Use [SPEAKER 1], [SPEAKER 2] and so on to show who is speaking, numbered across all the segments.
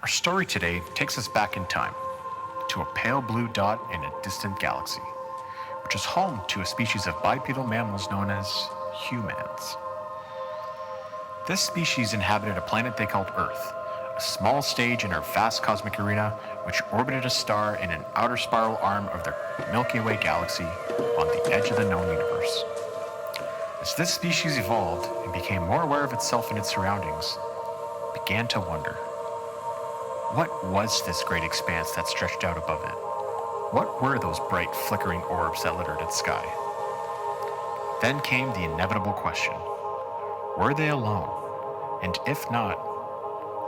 [SPEAKER 1] Our story today takes us back in time to a pale blue dot in a distant galaxy, which is home to a species of bipedal mammals known as humans. This species inhabited a planet they called Earth, a small stage in our vast cosmic arena which orbited a star in an outer spiral arm of the Milky Way galaxy on the edge of the known universe. As this species evolved and became more aware of itself and its surroundings, it began to wonder, what was this great expanse that stretched out above it? What were those bright, flickering orbs that littered its sky? Then came the inevitable question. Were they alone? And if not,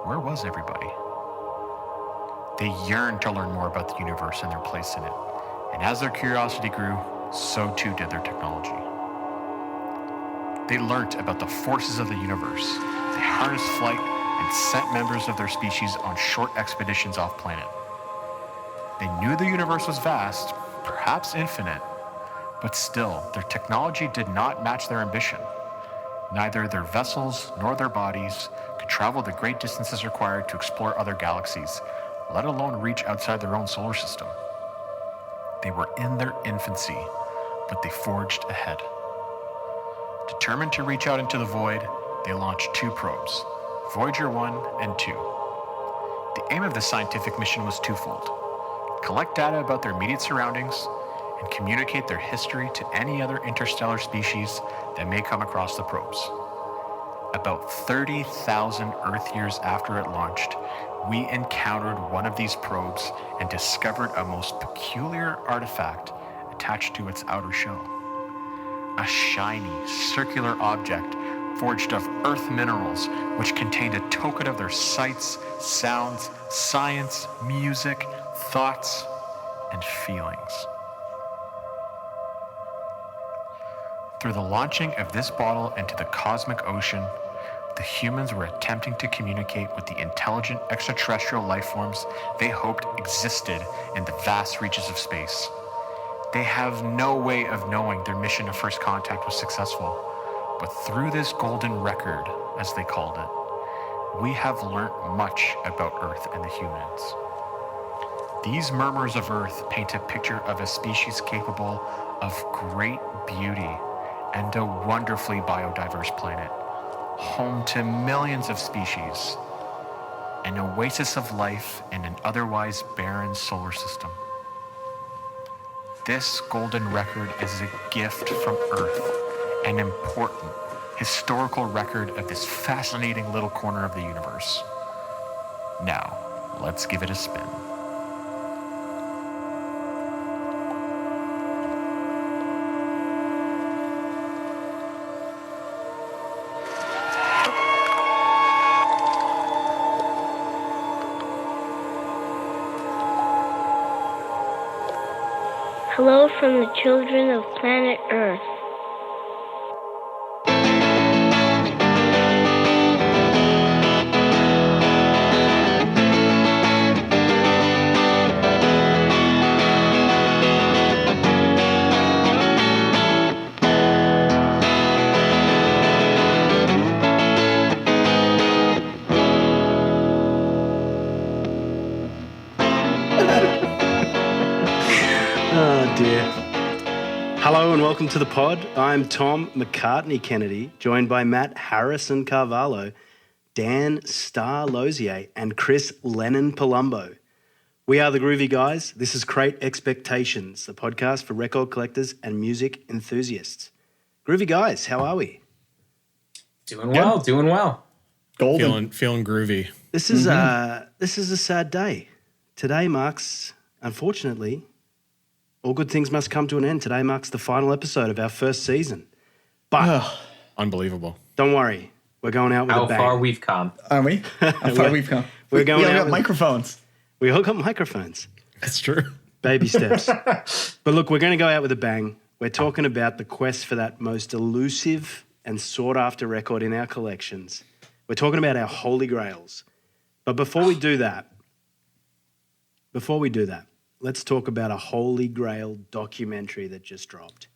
[SPEAKER 1] where was everybody? They yearned to learn more about the universe and their place in it. And as their curiosity grew, so too did their technology. They learnt about the forces of the universe. They harnessed flight and sent members of their species on short expeditions off-planet. They knew the universe was vast, perhaps infinite, but still, their technology did not match their ambition. Neither their vessels nor their bodies could travel the great distances required to explore other galaxies, let alone reach outside their own solar system. They were in their infancy, but they forged ahead. Determined to reach out into the void, they launched 2 probes, Voyager 1 and 2. The aim of this scientific mission was twofold: collect data about their immediate surroundings and communicate their history to any other interstellar species that may come across the probes. About 30,000 Earth years after it launched, we encountered one of these probes and discovered a most peculiar artifact attached to its outer shell. A shiny, circular object forged of Earth minerals, which contained a token of their sights, sounds, science, music, thoughts, and feelings. Through the launching of this bottle into the cosmic ocean, the humans were attempting to communicate with the intelligent extraterrestrial life forms they hoped existed in the vast reaches of space. They have no way of knowing their mission of first contact was successful, but through this golden record, as they called it, we have learnt much about Earth and the humans. These murmurs of Earth paint a picture of a species capable of great beauty and a wonderfully biodiverse planet, home to millions of species, an oasis of life in an otherwise barren solar system. This golden record is a gift from Earth, an important historical record of this fascinating little corner of the universe. Now, let's give it a spin.
[SPEAKER 2] Hello from the children of planet Earth.
[SPEAKER 3] Oh dear. Hello and welcome to the pod. I'm Tom McCartney Kennedy, joined by Matt Harrison Carvalho, Dan Star Lozier, and Chris Lennon Palumbo. We are the Groovy Guys. This is Crate Expectations, the podcast for record collectors and music enthusiasts. Groovy Guys, how are we?
[SPEAKER 4] Doing well.
[SPEAKER 5] Golden. Feeling groovy.
[SPEAKER 3] This is a sad day. Today marks, unfortunately, all good things must come to an end. Today marks the final episode of our first season. But
[SPEAKER 5] Unbelievable.
[SPEAKER 3] don't worry, we're going out with a bang.
[SPEAKER 4] How far we've come.
[SPEAKER 6] Are we? How far we've come.
[SPEAKER 3] We're going
[SPEAKER 6] we all
[SPEAKER 3] out
[SPEAKER 6] got
[SPEAKER 3] with-
[SPEAKER 6] microphones.
[SPEAKER 3] We all got microphones.
[SPEAKER 5] That's true.
[SPEAKER 3] Baby steps. But look, we're going to go out with a bang. We're talking about the quest for that most elusive and sought-after record in our collections. We're talking about our Holy Grails. But before we do that, let's talk about a Holy Grail documentary that just dropped.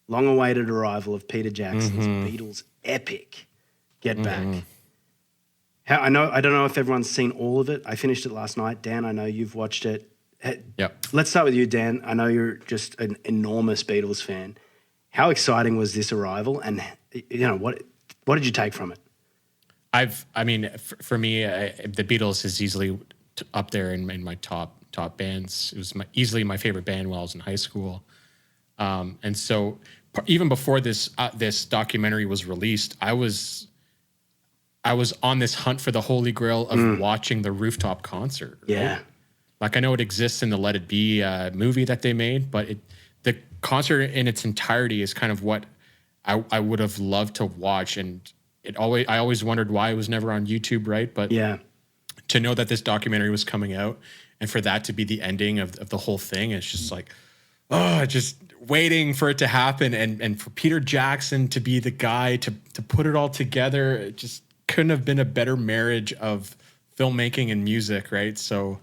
[SPEAKER 3] Long-awaited arrival of Peter Jackson's Beatles epic Get Back. I don't know if everyone's seen all of it. I finished it last night. Dan, I know you've watched it.
[SPEAKER 5] Yep.
[SPEAKER 3] Let's start with you, Dan. I know you're just an enormous Beatles fan. How exciting was this arrival, and what did you take from it?
[SPEAKER 5] For me, the Beatles is easily up there in my top bands. It was easily my favorite band while I was in high school, and so even before this documentary was released, I was on this hunt for the Holy Grail of watching the rooftop concert. Right?
[SPEAKER 3] Yeah,
[SPEAKER 5] like I know it exists in the Let It Be movie that they made, but the concert in its entirety is kind of what I would have loved to watch, and I always wondered why it was never on YouTube, right? But
[SPEAKER 3] yeah,
[SPEAKER 5] to know that this documentary was coming out and for that to be the ending of the whole thing, it's just like, just waiting for it to happen, and for Peter Jackson to be the guy to put it all together. It just couldn't have been a better marriage of filmmaking and music, right? So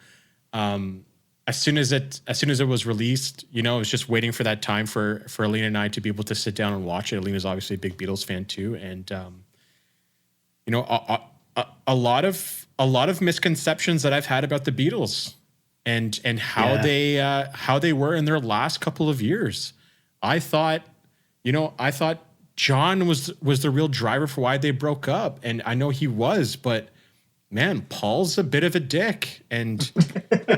[SPEAKER 5] as soon as it was released, it was just waiting for that time for Alina and I to be able to sit down and watch it. Alina's obviously a big Beatles fan too, and a lot of misconceptions that I've had about the Beatles and how they were in their last couple of years. I thought John was the real driver for why they broke up, and I know he was, but man, Paul's a bit of a dick, and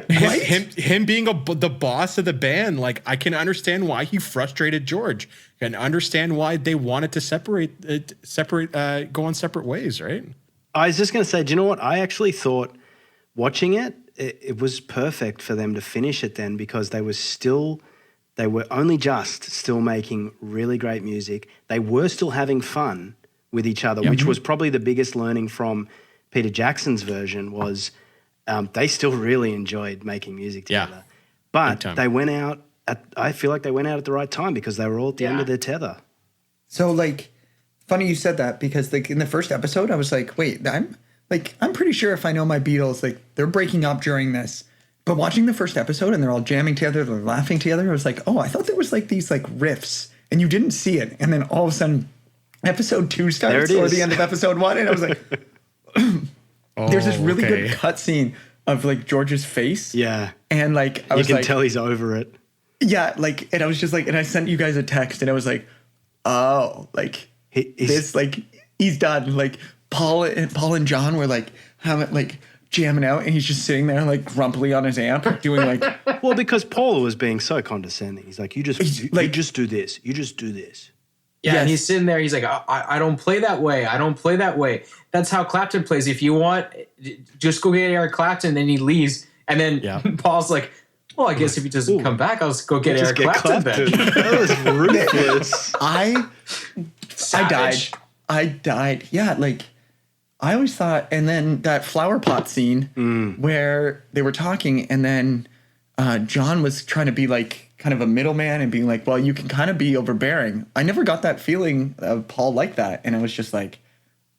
[SPEAKER 5] him being the boss of the band, like I can understand why he frustrated George, and understand why they wanted to go on separate ways, right?
[SPEAKER 3] I was just going to say, do you know what? I actually thought watching it was perfect for them to finish it then, because they were only just still making really great music. They were still having fun with each other, which was probably the biggest learning from Peter Jackson's version was they still really enjoyed making music together. But they went out I feel like they went out at the right time because they were all at the end of their tether.
[SPEAKER 6] So funny you said that, because in the first episode I was like, wait, I'm pretty sure if I know my Beatles, they're breaking up during this. But watching the first episode and they're all jamming together, they're laughing together, I was like, oh, I thought there was these riffs and you didn't see it. And then all of a sudden episode 2 starts, or the end of episode 1, and I was like, there's this really good cutscene of George's face.
[SPEAKER 3] Yeah.
[SPEAKER 6] And
[SPEAKER 3] you can tell he's over it.
[SPEAKER 6] Yeah. And I was just and I sent you guys a text and I was like, oh, he's done. Paul and John were jamming out, and he's just sitting there grumpily on his amp doing
[SPEAKER 3] well, because Paul was being so condescending. He's like, you just do this. You just do this.
[SPEAKER 4] Yeah, yes. And he's sitting there. He's like, I don't play that way. I don't play that way. That's how Clapton plays. If you want, just go get Eric Clapton. Then he leaves. And then Paul's like, well, I guess if he doesn't come back, I'll just go get Eric Clapton then.
[SPEAKER 3] That was ruthless.
[SPEAKER 6] I died. Yeah, I always thought, and then that flower pot scene where they were talking, and then John was trying to be kind of a middleman and being well, you can kind of be overbearing. I never got that feeling of Paul like that. And I was just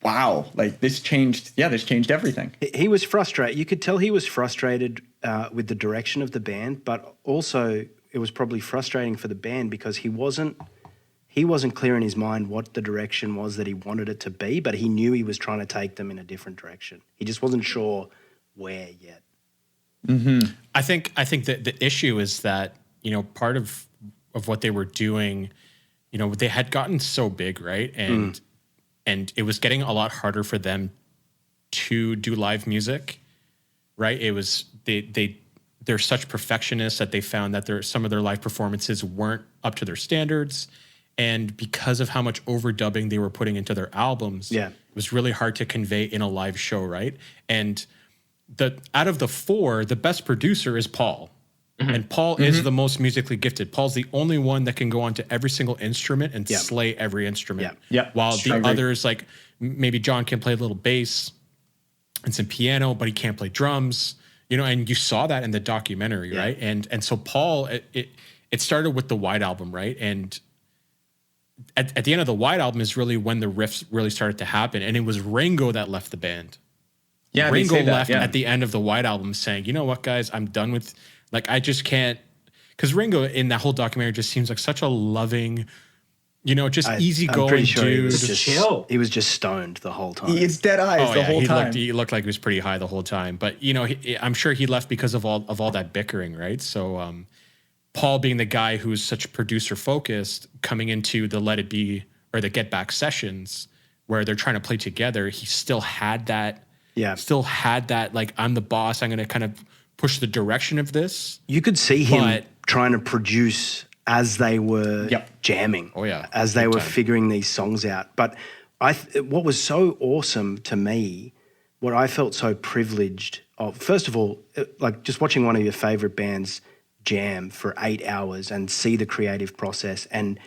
[SPEAKER 6] wow, this changed everything.
[SPEAKER 3] He was frustrated. You could tell he was frustrated with the direction of the band, but also it was probably frustrating for the band because he wasn't clear in his mind what the direction was that he wanted it to be, but he knew he was trying to take them in a different direction. He just wasn't sure where yet.
[SPEAKER 5] Mm-hmm. I think that the issue is that, part of what they were doing, they had gotten so big, right? And it was getting a lot harder for them to do live music, right? It was they're such perfectionists that they found that some of their live performances weren't up to their standards. And because of how much overdubbing they were putting into their albums, it was really hard to convey in a live show, right? And out of the 4, the best producer is Paul. Mm-hmm. And Paul is the most musically gifted. Paul's the only one that can go onto every single instrument and slay every instrument.
[SPEAKER 3] Yeah.
[SPEAKER 5] While the others, maybe John can play a little bass and some piano, but he can't play drums. And you saw that in the documentary, right? And so Paul, it started with the White Album, right? And at the end of the White Album is really when the riffs really started to happen. And it was Ringo that left the band.
[SPEAKER 6] Yeah,
[SPEAKER 5] Ringo left at the end of the White Album saying, you know what, guys, I'm done with, I just can't, because Ringo in that whole documentary just seems like such a loving, just
[SPEAKER 3] I'm
[SPEAKER 5] easygoing
[SPEAKER 3] pretty sure
[SPEAKER 5] dude.
[SPEAKER 3] he was just stoned the whole time.
[SPEAKER 6] It's dead eyes the whole time.
[SPEAKER 5] He looked like he was pretty high the whole time. But I'm sure he left because of all that bickering, right? So Paul, being the guy who's such producer focused, coming into the Let It Be or the Get Back sessions where they're trying to play together, he still had that. Yeah. Still had that, like, I'm the boss. I'm going to kind of push the direction of this.
[SPEAKER 3] You could see him trying to produce as they were jamming.
[SPEAKER 5] Oh, yeah.
[SPEAKER 3] As they were figuring these songs out. But what was so awesome to me, what I felt so privileged of, first of all, like just watching one of your favorite bands jam for 8 hours and see the creative process and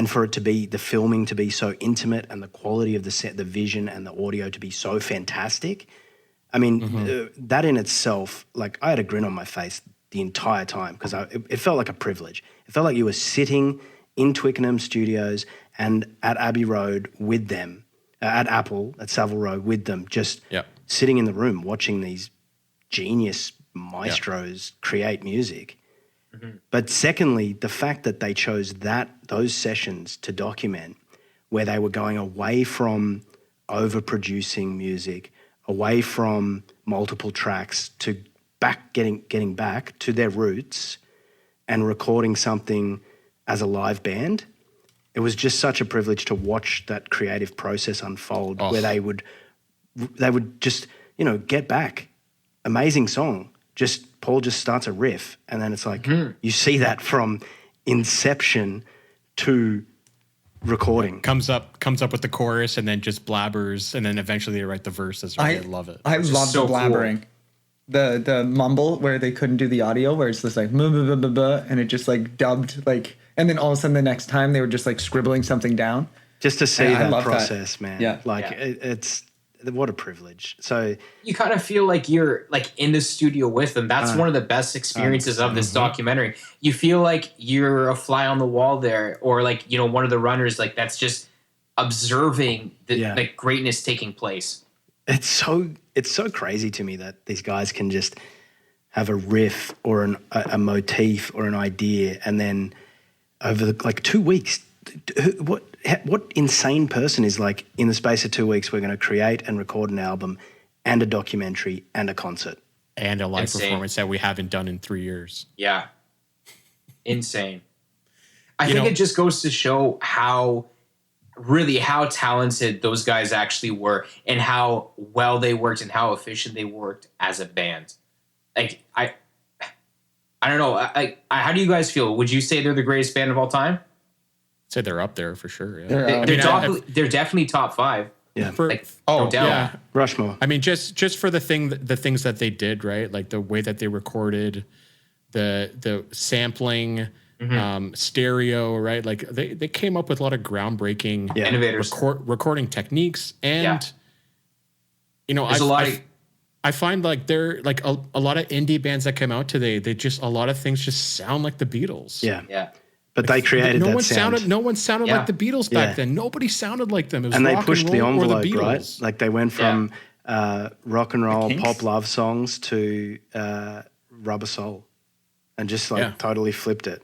[SPEAKER 3] for it to be, the filming to be so intimate and the quality of the set, the vision and the audio to be so fantastic. I mean, that in itself, like I had a grin on my face the entire time because it felt like a privilege. It felt like you were sitting in Twickenham Studios and at Abbey Road with them, at Apple, at Savile Row with them, just sitting in the room watching these genius maestros create music. But secondly, the fact that they chose those sessions to document where they were going away from overproducing music, away from multiple tracks to getting back to their roots and recording something as a live band. It was just such a privilege to watch that creative process unfold where they would just, Get Back, amazing song. Paul just starts a riff and then it's like you see that from inception to recording.
[SPEAKER 5] Comes up with the chorus and then just blabbers and then eventually they write the verses. Right? I love it.
[SPEAKER 6] I love the blabbering. Cool. The mumble where they couldn't do the audio where it's just like blah, blah, blah, blah, blah, and it just like dubbed like, and then all of a sudden the next time they were just like scribbling something down.
[SPEAKER 3] Just to see that process, man. Yeah. It's what a privilege. So
[SPEAKER 4] you kind of feel like you're like in the studio with them. That's one of the best experiences of this documentary. You feel like you're a fly on the wall there, or like, one of the runners, like that's just observing the like greatness taking place.
[SPEAKER 3] It's so crazy to me that these guys can just have a riff or a motif or an idea, and then over 2 weeks, what insane person is like, in the space of 2 weeks, we're going to create and record an album and a documentary and a concert.
[SPEAKER 5] And a live performance that we haven't done in 3 years.
[SPEAKER 4] Yeah. Insane. I think it just goes to show how talented those guys actually were and how well they worked and how efficient they worked as a band. Like, I don't know. How do you guys feel? Would you say they're the greatest band of all time?
[SPEAKER 5] I'd say they're up there for sure. Yeah.
[SPEAKER 4] They're definitely top 5.
[SPEAKER 3] Yeah.
[SPEAKER 4] No doubt.
[SPEAKER 5] Yeah.
[SPEAKER 3] Rushmore.
[SPEAKER 5] I mean, just for the things that they did, right? Like the way that they recorded, the sampling, stereo, right? Like they came up with a lot of groundbreaking
[SPEAKER 4] innovators
[SPEAKER 5] recording techniques, and I find like they're like a lot of indie bands that come out today. A lot of things just sound like the Beatles.
[SPEAKER 3] Yeah. Yeah. But they created that sound.
[SPEAKER 5] No one sounded like the Beatles back then. Nobody sounded like them. It was
[SPEAKER 3] and they
[SPEAKER 5] rock
[SPEAKER 3] pushed
[SPEAKER 5] and roll
[SPEAKER 3] the envelope,
[SPEAKER 5] or the Beatles.
[SPEAKER 3] right? Like they went from rock and roll pop love songs to Rubber Soul, and just totally flipped it.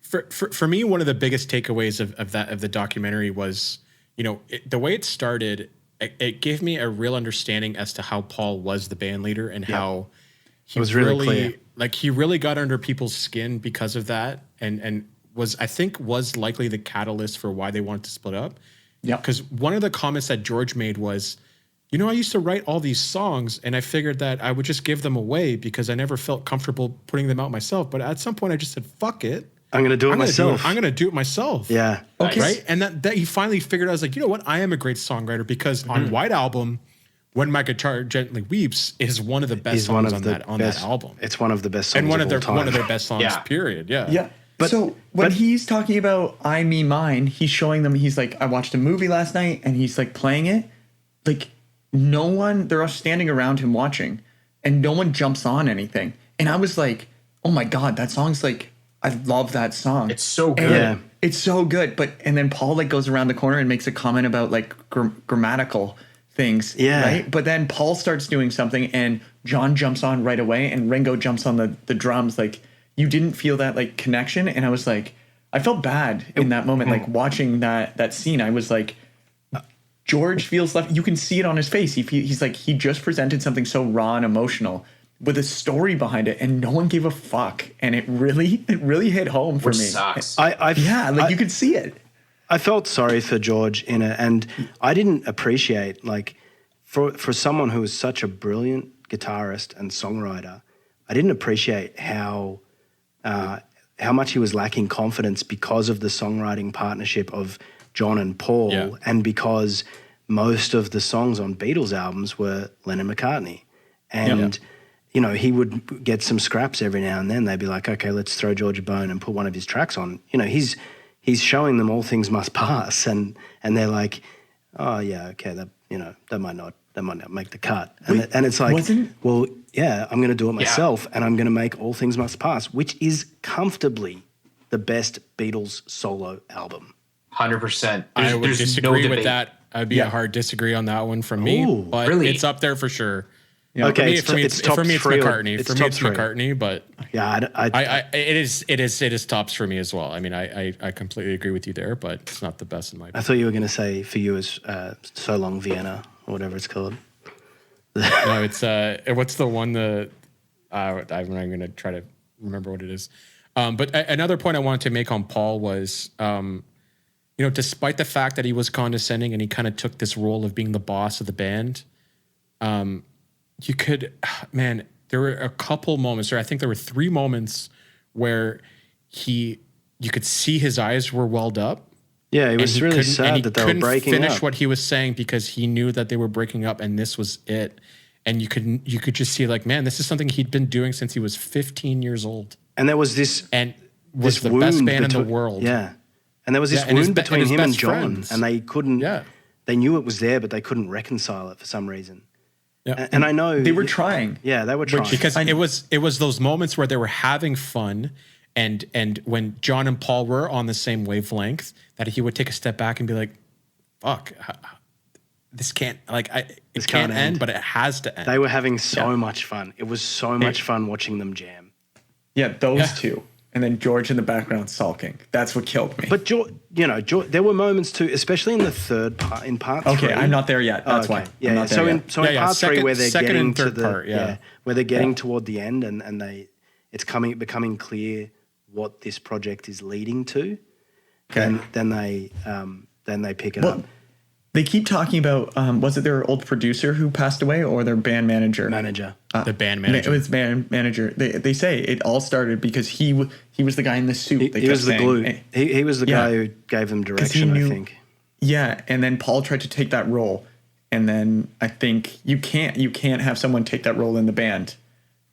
[SPEAKER 5] For me, one of the biggest takeaways of the documentary was, the way it started. It gave me a real understanding as to how Paul was the band leader and how he was really clear. Like he really got under people's skin because of that, and was likely the catalyst for why they wanted to split up. Yeah. Because one of the comments that George made was, I used to write all these songs and I figured that I would just give them away because I never felt comfortable putting them out myself. But at some point I just said, fuck it.
[SPEAKER 3] I'm going to do it myself.
[SPEAKER 5] I'm going to do it myself.
[SPEAKER 3] Yeah.
[SPEAKER 5] Okay. Right. And that he finally figured out, I was like, you know what? I am a great songwriter because on White Album, When My Guitar Gently Weeps is one of the best songs on that album.
[SPEAKER 3] It's one of the best songs
[SPEAKER 5] and one
[SPEAKER 3] of
[SPEAKER 5] their best songs, period. Yeah.
[SPEAKER 6] Yeah. But when he's talking about I, Me, Mine, he's showing them, he's like, I watched a movie last night and he's like playing it. Like they're all standing around him watching and no one jumps on anything. And I was like, oh my God, that song's like, I love that song.
[SPEAKER 4] It's so good.
[SPEAKER 6] It's so good. And then Paul like goes around the corner and makes a comment about like grammatical things. Yeah. Right. But then Paul starts doing something and John jumps on right away and Ringo jumps on the drums. Like you didn't feel that like connection. And I was like, I felt bad in that moment, like watching that scene. I was like, George feels left. You can see it on his face. He's like, he just presented something so raw and emotional with a story behind it, and no one gave a fuck. And it really hit home for
[SPEAKER 4] Which
[SPEAKER 6] me.
[SPEAKER 4] sucks.
[SPEAKER 6] You could see it.
[SPEAKER 3] I felt sorry for George in it, and I didn't appreciate, like, for someone who was such a brilliant guitarist and songwriter, I didn't appreciate how much he was lacking confidence because of the songwriting partnership of John and Paul, and because most of the songs on Beatles albums were Lennon-McCartney. And, you know, he would get some scraps every now and then. They'd be like, okay, let's throw George a bone and put one of his tracks on. You know, he's showing them All Things Must Pass, and they're like, oh yeah, okay, that might not make the cut. And it's like, well, yeah, I'm going to do it myself, and I'm going to make All Things Must Pass, which is comfortably the best Beatles solo album.
[SPEAKER 4] 100%.
[SPEAKER 5] I would disagree with that. I'd be a hard disagree on that one from me, but
[SPEAKER 4] really?
[SPEAKER 5] It's up there for sure.
[SPEAKER 3] Okay,
[SPEAKER 5] for me, it's McCartney. For me, it's McCartney, but it is tops for me as well. I mean, I completely agree with you there, but it's not the best in my opinion.
[SPEAKER 3] I thought you were going to say for you is So Long Vienna or whatever it's called.
[SPEAKER 5] No, it's what's the one I'm going to try to remember what it is. But another point I wanted to make on Paul was, you know, despite the fact that he was condescending and he kind of took this role of being the boss of the band, you could, man, there were a couple moments, or I think there were 3 moments where you could see his eyes were welled up.
[SPEAKER 3] Yeah, it was really sad that they were breaking up. He couldn't finish what he was saying because he knew that they were breaking up and this was it. And you could just see, like, man, this is something he'd been doing since he was 15 years old. And there was this...
[SPEAKER 5] And was the best band in the world.
[SPEAKER 3] Yeah. And there was this wound between him and John.
[SPEAKER 5] Friends.
[SPEAKER 3] And they couldn't... Yeah. They knew it was there, but they couldn't reconcile it for some reason.
[SPEAKER 5] Yeah.
[SPEAKER 3] And I know...
[SPEAKER 6] They were trying.
[SPEAKER 3] Yeah, they were trying.
[SPEAKER 5] Because it was those moments where they were having fun, and when John and Paul were on the same wavelength, that he would take a step back and be like, fuck, this can't, like, it can't end, but it has to end.
[SPEAKER 3] They were having so much fun. It was so much fun watching them jam.
[SPEAKER 6] Yeah, those two. And then George in the background sulking. That's what killed me.
[SPEAKER 3] But George, there were moments too, especially in the third part, in part 3.
[SPEAKER 6] Okay, I'm not there yet. That's why.
[SPEAKER 3] Yeah.
[SPEAKER 6] I'm not there
[SPEAKER 3] in part 3, where they're getting to the
[SPEAKER 5] part,
[SPEAKER 3] where they're getting toward the end, and it's becoming clear what this project is leading to. Okay. Then they pick it up.
[SPEAKER 6] They keep talking about, was it their old producer who passed away or their band manager?
[SPEAKER 5] The band manager.
[SPEAKER 6] It was band manager. They say it all started because he was the guy in the suit.
[SPEAKER 3] He was the glue. He was the guy who gave them direction, I think.
[SPEAKER 6] Yeah, and then Paul tried to take that role. And then I think you can't have someone take that role in the band,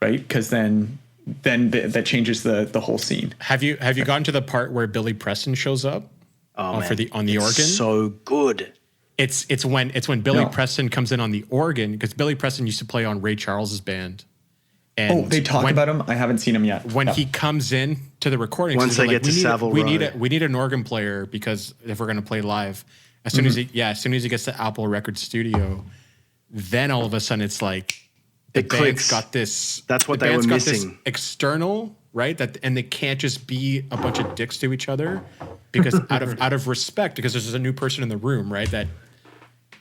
[SPEAKER 6] right? Because then that changes the whole scene.
[SPEAKER 5] Have you gotten to the part where Billy Preston shows up?
[SPEAKER 3] Oh, man.
[SPEAKER 5] on the organ?
[SPEAKER 3] So good.
[SPEAKER 5] It's when Billy Preston comes in on the organ, because Billy Preston used to play on Ray Charles's band. And
[SPEAKER 6] they talk about him? I haven't seen him yet.
[SPEAKER 5] When he comes in to the recording,
[SPEAKER 3] once they get to Savile Row,
[SPEAKER 5] we need an organ player, because if we're going to play live, as soon as he gets to Apple Records Studio, then all of a sudden it's like the band's got this.
[SPEAKER 3] That's what they were missing.
[SPEAKER 5] External, right? And they can't just be a bunch of dicks to each other, because out of respect, because there's a new person in the room, right?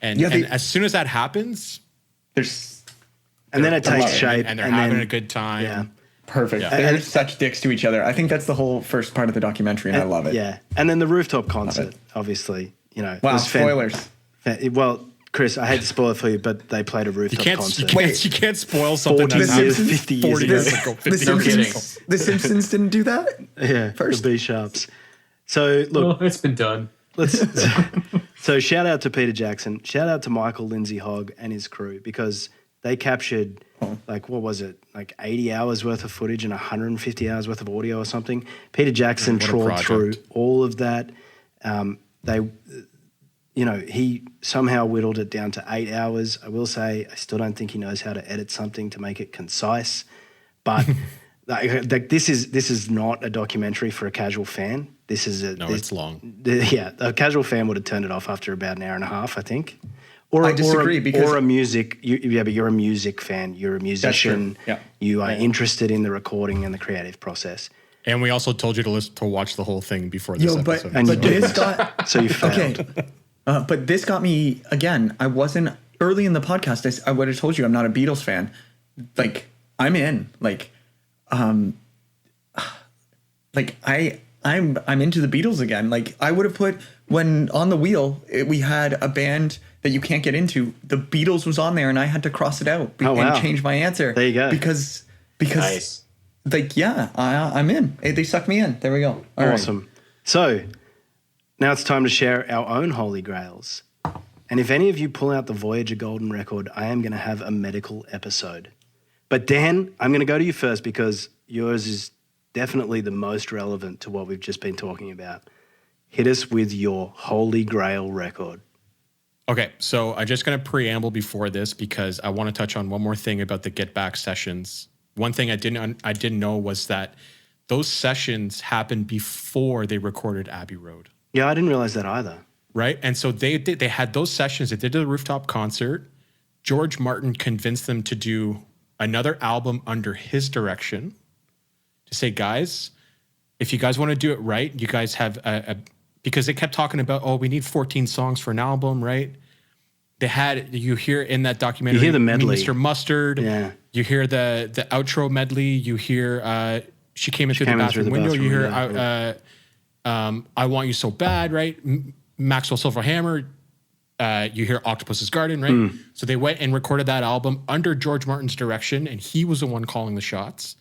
[SPEAKER 5] And as soon as that happens,
[SPEAKER 3] then it takes shape,
[SPEAKER 5] and they're having a good time.
[SPEAKER 3] Yeah,
[SPEAKER 6] perfect. Yeah. They're such dicks to each other. I think that's the whole first part of the documentary, and I love it.
[SPEAKER 3] Yeah, and then the rooftop concert, obviously,
[SPEAKER 6] Wow, spoilers.
[SPEAKER 3] Well, Chris, I hate to spoil it for you, but they played a rooftop concert.
[SPEAKER 5] You can't spoil something
[SPEAKER 3] 50 years ago.
[SPEAKER 6] The Simpsons didn't do that?
[SPEAKER 3] Yeah, first. The B-sharps. So, look.
[SPEAKER 4] It's been done.
[SPEAKER 3] So shout out to Peter Jackson. Shout out to Michael Lindsay Hogg and his crew, because they captured, like, what was it? Like 80 hours worth of footage and 150 hours worth of audio or something. Peter Jackson trawled through all of that. He somehow whittled it down to 8 hours. I will say, I still don't think he knows how to edit something to make it concise. But this is not a documentary for a casual fan.
[SPEAKER 5] It's long.
[SPEAKER 3] A casual fan would have turned it off after about an hour and a half, I think.
[SPEAKER 6] I disagree, because
[SPEAKER 3] a music. But you're a music fan. You're a musician.
[SPEAKER 6] Yeah.
[SPEAKER 3] You are interested in the recording and the creative process.
[SPEAKER 5] And we also told you to watch the whole thing before this episode.
[SPEAKER 6] But this got
[SPEAKER 3] so you failed.
[SPEAKER 6] okay. But this got me again. I wasn't early in the podcast. I would have told you I'm not a Beatles fan. Like I'm in. I'm into the Beatles again. Like I would have put when on the wheel we had a band that you can't get into. The Beatles was on there, and I had to cross it out and change my answer.
[SPEAKER 3] There you go.
[SPEAKER 6] Because
[SPEAKER 4] Nice.
[SPEAKER 6] I'm in. They sucked me in. There we go. All
[SPEAKER 3] awesome.
[SPEAKER 6] right.
[SPEAKER 3] So now it's time to share our own Holy Grails. And if any of you pull out the Voyager Golden Record, I am going to have a medical episode. But Dan, I'm going to go to you first because yours is definitely the most relevant to what we've just been talking about. Hit us with your Holy Grail record.
[SPEAKER 5] Okay, so I'm just going to preamble before this because I want to touch on one more thing about the Get Back sessions. One thing I didn't know was that those sessions happened before they recorded Abbey Road.
[SPEAKER 3] Yeah, I didn't realize that either.
[SPEAKER 5] Right? And so they had those sessions. They did the rooftop concert. George Martin convinced them to do another album under his direction to say, guys, if you guys want to do it right, you guys have because they kept talking about, we need 14 songs for an album, right? You hear in that documentary,
[SPEAKER 3] you hear the medley.
[SPEAKER 5] Mr. Mustard.
[SPEAKER 3] Yeah.
[SPEAKER 5] You hear the outro medley. You hear she came in through the bathroom window. You hear I Want You So Bad, right? Maxwell Silverhammer. You hear Octopus's Garden, right? So they went and recorded that album under George Martin's direction, and he was the one calling the shots.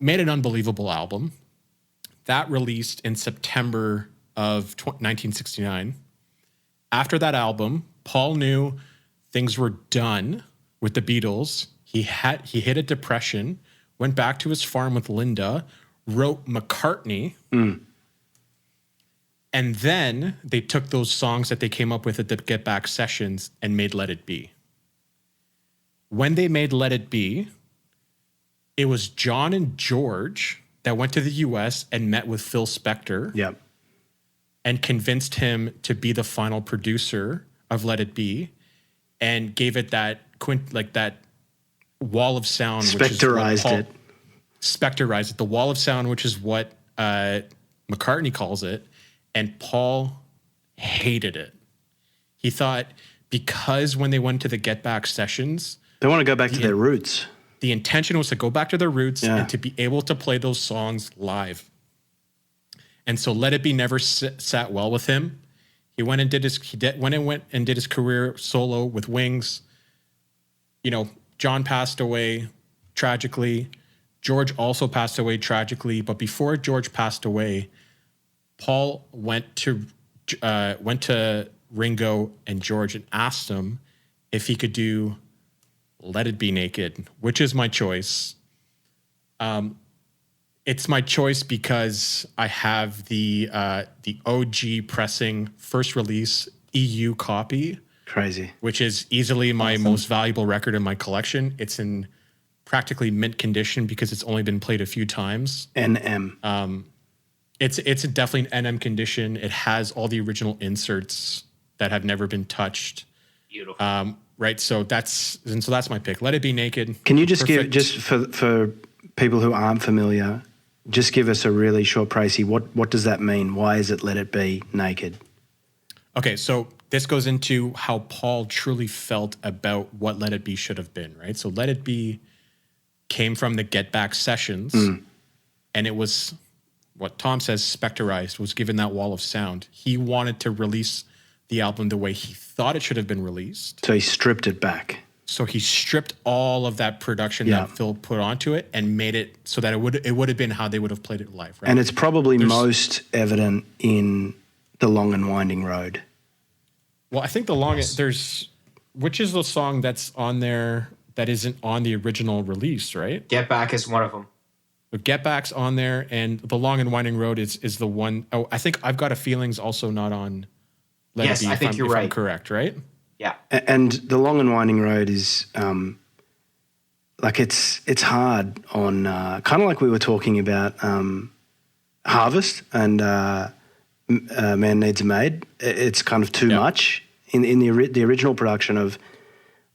[SPEAKER 5] Made an unbelievable album. That released in September of 1969. After that album, Paul knew things were done with the Beatles. He hit a depression, went back to his farm with Linda, wrote McCartney, and then they took those songs that they came up with at the Get Back sessions and made Let It Be. When they made Let It Be, it was John and George that went to the US and met with Phil Spector.
[SPEAKER 3] Yep.
[SPEAKER 5] And convinced him to be the final producer of Let It Be, and gave it that wall of sound.
[SPEAKER 3] Spectorized it.
[SPEAKER 5] Spectorized it. The wall of sound, which is what McCartney calls it. And Paul hated it. He thought because when they went to the Get Back sessions,
[SPEAKER 3] they want to go back to their roots.
[SPEAKER 5] The intention was to go back to their roots and to be able to play those songs live. And so Let It Be never sat well with him. He went and did his career solo with Wings. You know, John passed away tragically. George also passed away tragically. But before George passed away, Paul went to Ringo and George and asked them if he could do Let It Be Naked, which is my choice. It's my choice because I have the OG pressing first release EU copy.
[SPEAKER 3] Crazy.
[SPEAKER 5] Which is easily my most valuable record in my collection. It's in practically mint condition because it's only been played a few times.
[SPEAKER 3] NM.
[SPEAKER 5] It's definitely an NM condition. It has all the original inserts that have never been touched.
[SPEAKER 4] Beautiful.
[SPEAKER 5] Right. So that's my pick. Let It Be Naked.
[SPEAKER 3] Can you just give, just for people who aren't familiar, just give us a really short précis. What does that mean? Why is it Let It Be Naked?
[SPEAKER 5] Okay, so this goes into how Paul truly felt about what Let It Be should have been, right? So Let It Be came from the Get Back sessions, and it was what Tom says, spectorized, was given that wall of sound. He wanted to release the album the way he thought it should have been released.
[SPEAKER 3] So he stripped it back.
[SPEAKER 5] So he stripped all of that production that Phil put onto it and made it so that it would have been how they would have played it live, right?
[SPEAKER 3] And it's probably most evident in The Long and Winding Road.
[SPEAKER 5] Well, I think which is the song that's on there that isn't on the original release, right?
[SPEAKER 4] Get Back is one of them.
[SPEAKER 5] But Get Back's on there, and The Long and Winding Road is the one. Oh, I think I've Got a Feeling's also not on Let It Be.
[SPEAKER 4] I think you're right.
[SPEAKER 5] I'm correct, right?
[SPEAKER 4] Yeah.
[SPEAKER 3] And The Long and Winding Road is it's hard on kind of like we were talking about Harvest and Man Needs a Maid. It's kind of too much in the original production of.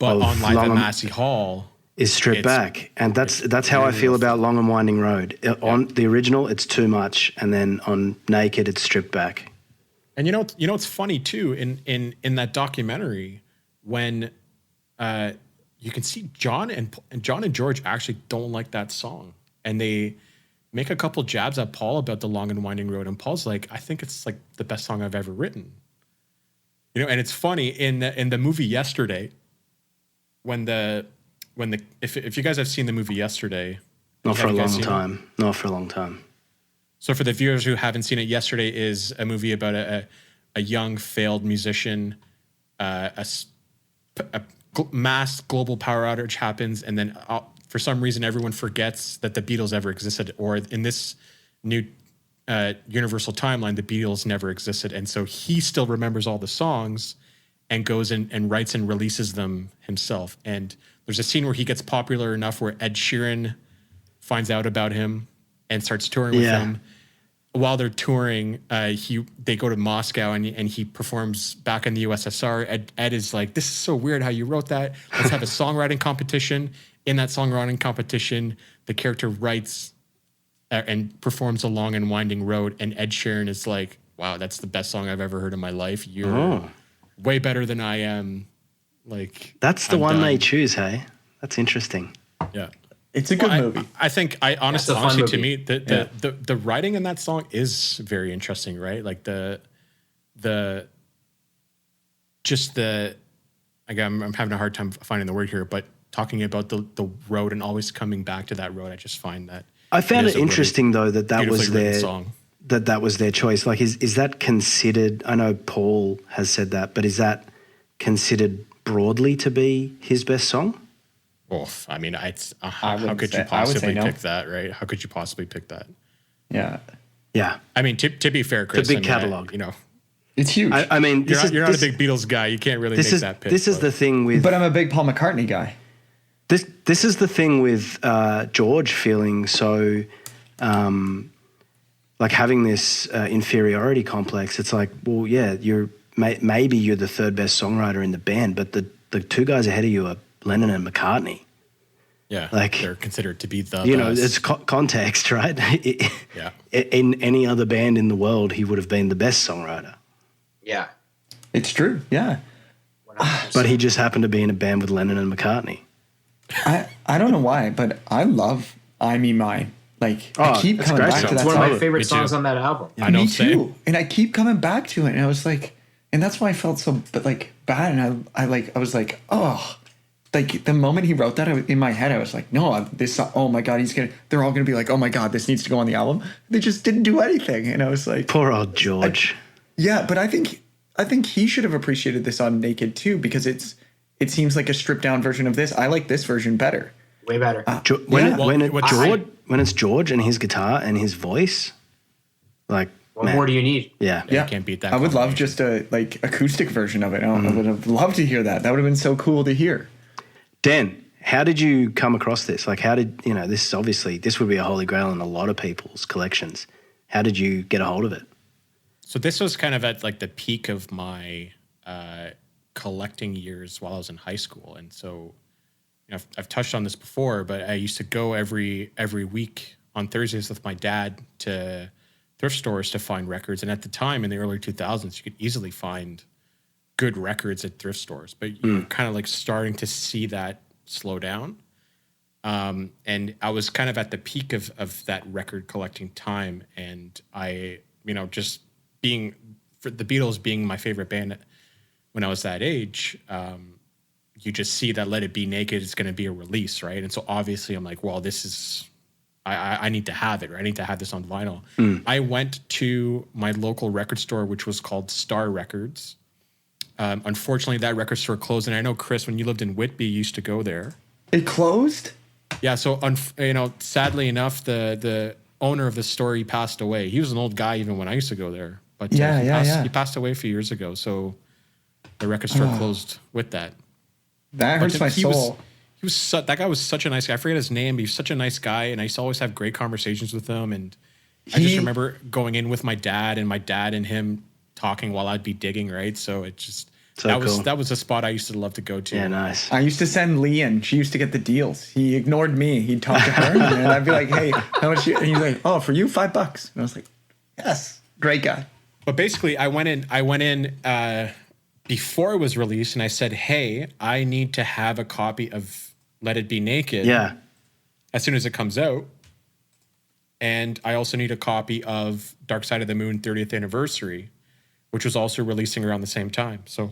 [SPEAKER 5] But on Live at Massey Hall,
[SPEAKER 3] is stripped back, and that's how I feel about Long and Winding Road. On the original, it's too much, and then on Naked, it's stripped back.
[SPEAKER 5] And it's funny too in that documentary when you can see John and George actually don't like that song, and they make a couple jabs at Paul about the Long and Winding Road, and Paul's like, I think it's like the best song I've ever written. And it's funny in the movie Yesterday, if you guys have seen the movie Yesterday,
[SPEAKER 3] Not for a long time.
[SPEAKER 5] So for the viewers who haven't seen it, Yesterday is a movie about a young failed musician. A mass global power outage happens, and then for some reason everyone forgets that the Beatles ever existed, or in this new universal timeline, the Beatles never existed, and so he still remembers all the songs and goes and writes and releases them himself. And there's a scene where he gets popular enough where Ed Sheeran finds out about him and starts touring with him. While they're touring, they go to Moscow and he performs back in the USSR. Ed is like, this is so weird how you wrote that. Let's have a songwriting competition. In that songwriting competition, the character writes and performs A Long and Winding Road. And Ed Sheeran is like, wow, that's the best song I've ever heard in my life. You're way better than I am. Like,
[SPEAKER 3] that's the one they choose, hey? That's interesting.
[SPEAKER 5] Yeah.
[SPEAKER 6] It's a good movie.
[SPEAKER 5] I think honestly to me, the writing in that song is very interesting, right? Like I'm having a hard time finding the word here, but talking about the road and always coming back to that road, I just find that
[SPEAKER 3] I found it interesting though that was their
[SPEAKER 5] song.
[SPEAKER 3] That was their choice. Like, is that considered? I know Paul has said that, but is that considered broadly to be his best song?
[SPEAKER 5] Oh, I mean, how could you possibly pick that, right? How could you possibly pick that?
[SPEAKER 6] Yeah.
[SPEAKER 3] Yeah.
[SPEAKER 5] I mean, to be fair, Chris,
[SPEAKER 3] it's a big catalog.
[SPEAKER 6] It's huge.
[SPEAKER 3] I mean,
[SPEAKER 5] you're not a big Beatles guy. You can't really make that pick.
[SPEAKER 3] This is the thing with.
[SPEAKER 6] But I'm a big Paul McCartney guy.
[SPEAKER 3] This is the thing with George feeling so, like having this inferiority complex. It's like, well, yeah, maybe you're the third best songwriter in the band, but the two guys ahead of you are Lennon and McCartney.
[SPEAKER 5] Yeah,
[SPEAKER 3] like
[SPEAKER 5] they're considered to be the
[SPEAKER 3] best. It's context, right?
[SPEAKER 5] Yeah.
[SPEAKER 3] In any other band in the world, he would have been the best songwriter.
[SPEAKER 4] Yeah.
[SPEAKER 6] It's true, yeah.
[SPEAKER 4] 100%.
[SPEAKER 3] But he just happened to be in a band with Lennon and McCartney.
[SPEAKER 6] I don't know why, but I love I Me Mine. Like, I keep coming back to that.
[SPEAKER 4] It's one of my favorite songs on that album.
[SPEAKER 6] Yeah, me too. And I keep coming back to it, and I was like, and that's why I felt so bad, and I was like, oh. Like, the moment he wrote that, in my head, I was like, no, oh my God, they're all going to be like, oh my God, this needs to go on the album. They just didn't do anything. And I was like.
[SPEAKER 3] Poor old George.
[SPEAKER 6] But I think he should have appreciated this on Naked too, because it seems like a stripped down version of this. I like this version better.
[SPEAKER 4] Way better.
[SPEAKER 3] When it's George and his guitar and his voice, like.
[SPEAKER 4] What more do you need?
[SPEAKER 3] Yeah.
[SPEAKER 5] You can't beat that.
[SPEAKER 6] I would love just a acoustic version of it. I would have loved to hear that. That would have been so cool to hear.
[SPEAKER 3] Dan, how did you come across this? Like, how did, this would be a holy grail in a lot of people's collections. How did you get a hold of it?
[SPEAKER 5] So this was kind of at like the peak of my collecting years while I was in high school. And so, I've touched on this before, but I used to go every week on Thursdays with my dad to thrift stores to find records. And at the time in the early 2000s, you could easily find good records at thrift stores, but you're kind of like starting to see that slow down. And I was kind of at the peak of that record collecting time. And I, just for the Beatles being my favorite band when I was that age, you just see that Let It Be Naked is going to be a release, right? And so obviously I'm like, well, this is, I need to have it, right? I need to have this on vinyl. I went to my local record store, which was called Star Records. Unfortunately, that record store closed, and I know, Chris, when you lived in Whitby, you used to go there.
[SPEAKER 6] It closed?
[SPEAKER 5] Yeah, so sadly enough, the owner of the store, he passed away. He was an old guy even when I used to go there, but he passed away a few years ago. So the record store closed with that.
[SPEAKER 6] That hurts my soul.
[SPEAKER 5] That guy was such a nice guy. I forget his name, but he was such a nice guy, and I used to always have great conversations with him. And I just remember going in with my dad and him talking while I'd be digging, right? So
[SPEAKER 3] So
[SPEAKER 5] that was a spot I used to love to go to.
[SPEAKER 3] Yeah, nice.
[SPEAKER 6] I used to send Lee in. She used to get the deals. He ignored me. He'd talk to her, and then I'd be like, "Hey, how much?" And he's like, "Oh, for you, $5." And I was like, "Yes, great guy."
[SPEAKER 5] But basically, I went in before it was released, and I said, "Hey, I need to have a copy of Let It Be Naked."
[SPEAKER 3] Yeah.
[SPEAKER 5] As soon as it comes out, and I also need a copy of Dark Side of the Moon 30th Anniversary, which was also releasing around the same time. So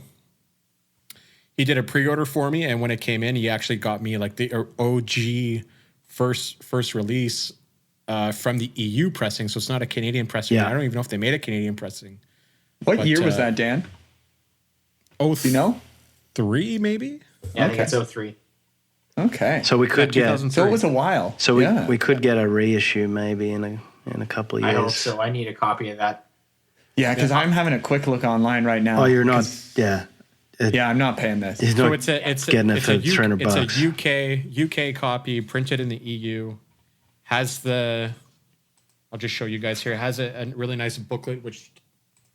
[SPEAKER 5] he did a pre-order for me, and when it came in, he actually got me like the OG first release from the EU pressing. So it's not a Canadian pressing.
[SPEAKER 3] Yeah.
[SPEAKER 5] I don't even know if they made a Canadian pressing.
[SPEAKER 6] What year was that, Dan?
[SPEAKER 5] Oh,
[SPEAKER 6] Do you know?
[SPEAKER 5] 3 maybe?
[SPEAKER 4] Yeah, I think
[SPEAKER 6] Okay.
[SPEAKER 4] it's 03.
[SPEAKER 6] Okay.
[SPEAKER 3] So we could get.
[SPEAKER 5] 2003.
[SPEAKER 6] So it was a while.
[SPEAKER 3] So
[SPEAKER 6] Yeah.
[SPEAKER 3] we could get a reissue maybe in a couple of years.
[SPEAKER 4] I hope so. I need a copy of that.
[SPEAKER 6] Yeah, because I'm having a quick look online right now.
[SPEAKER 3] Oh, you're not.
[SPEAKER 6] 'cause-
[SPEAKER 3] Yeah.
[SPEAKER 6] Yeah, I'm not paying this.
[SPEAKER 3] He's
[SPEAKER 5] So
[SPEAKER 3] not
[SPEAKER 5] it's
[SPEAKER 3] getting it for
[SPEAKER 5] a U-
[SPEAKER 3] $300.
[SPEAKER 5] It's a UK copy printed in the EU. Has the I'll just show you guys here. It has a really nice booklet which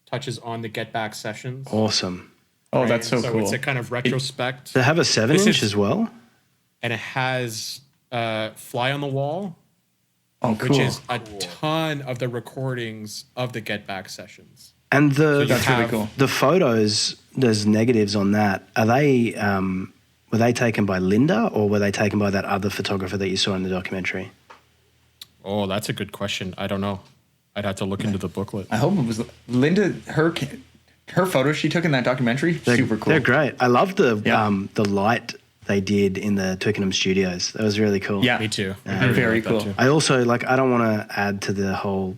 [SPEAKER 5] touches on the Get Back sessions.
[SPEAKER 3] Awesome.
[SPEAKER 6] Oh,
[SPEAKER 5] right?
[SPEAKER 6] that's so cool.
[SPEAKER 5] It's a kind of retrospect,
[SPEAKER 3] They have a 7-inch
[SPEAKER 5] This is-
[SPEAKER 3] as well.
[SPEAKER 5] and it has Fly on the Wall,
[SPEAKER 6] Oh, cool.
[SPEAKER 5] which is a ton of the recordings of the Get Back sessions.
[SPEAKER 3] And the
[SPEAKER 5] you
[SPEAKER 6] That's really
[SPEAKER 5] have-
[SPEAKER 6] cool.
[SPEAKER 3] the photos, there's negatives on that. Are they were they taken by Linda or were they taken by that other photographer that you saw in the documentary?
[SPEAKER 5] Oh, that's a good question. I don't know. I'd have to look into the booklet.
[SPEAKER 6] I hope it was Linda. Her photos she took in that documentary, super cool.
[SPEAKER 3] They're great. I love the
[SPEAKER 6] Yeah.
[SPEAKER 3] the light they did in the Twickenham studios. That was really cool.
[SPEAKER 6] Yeah,
[SPEAKER 5] Me too.
[SPEAKER 6] Yeah,
[SPEAKER 5] I really
[SPEAKER 6] very
[SPEAKER 5] like that
[SPEAKER 6] cool.
[SPEAKER 5] too.
[SPEAKER 3] I also I don't want to add to the whole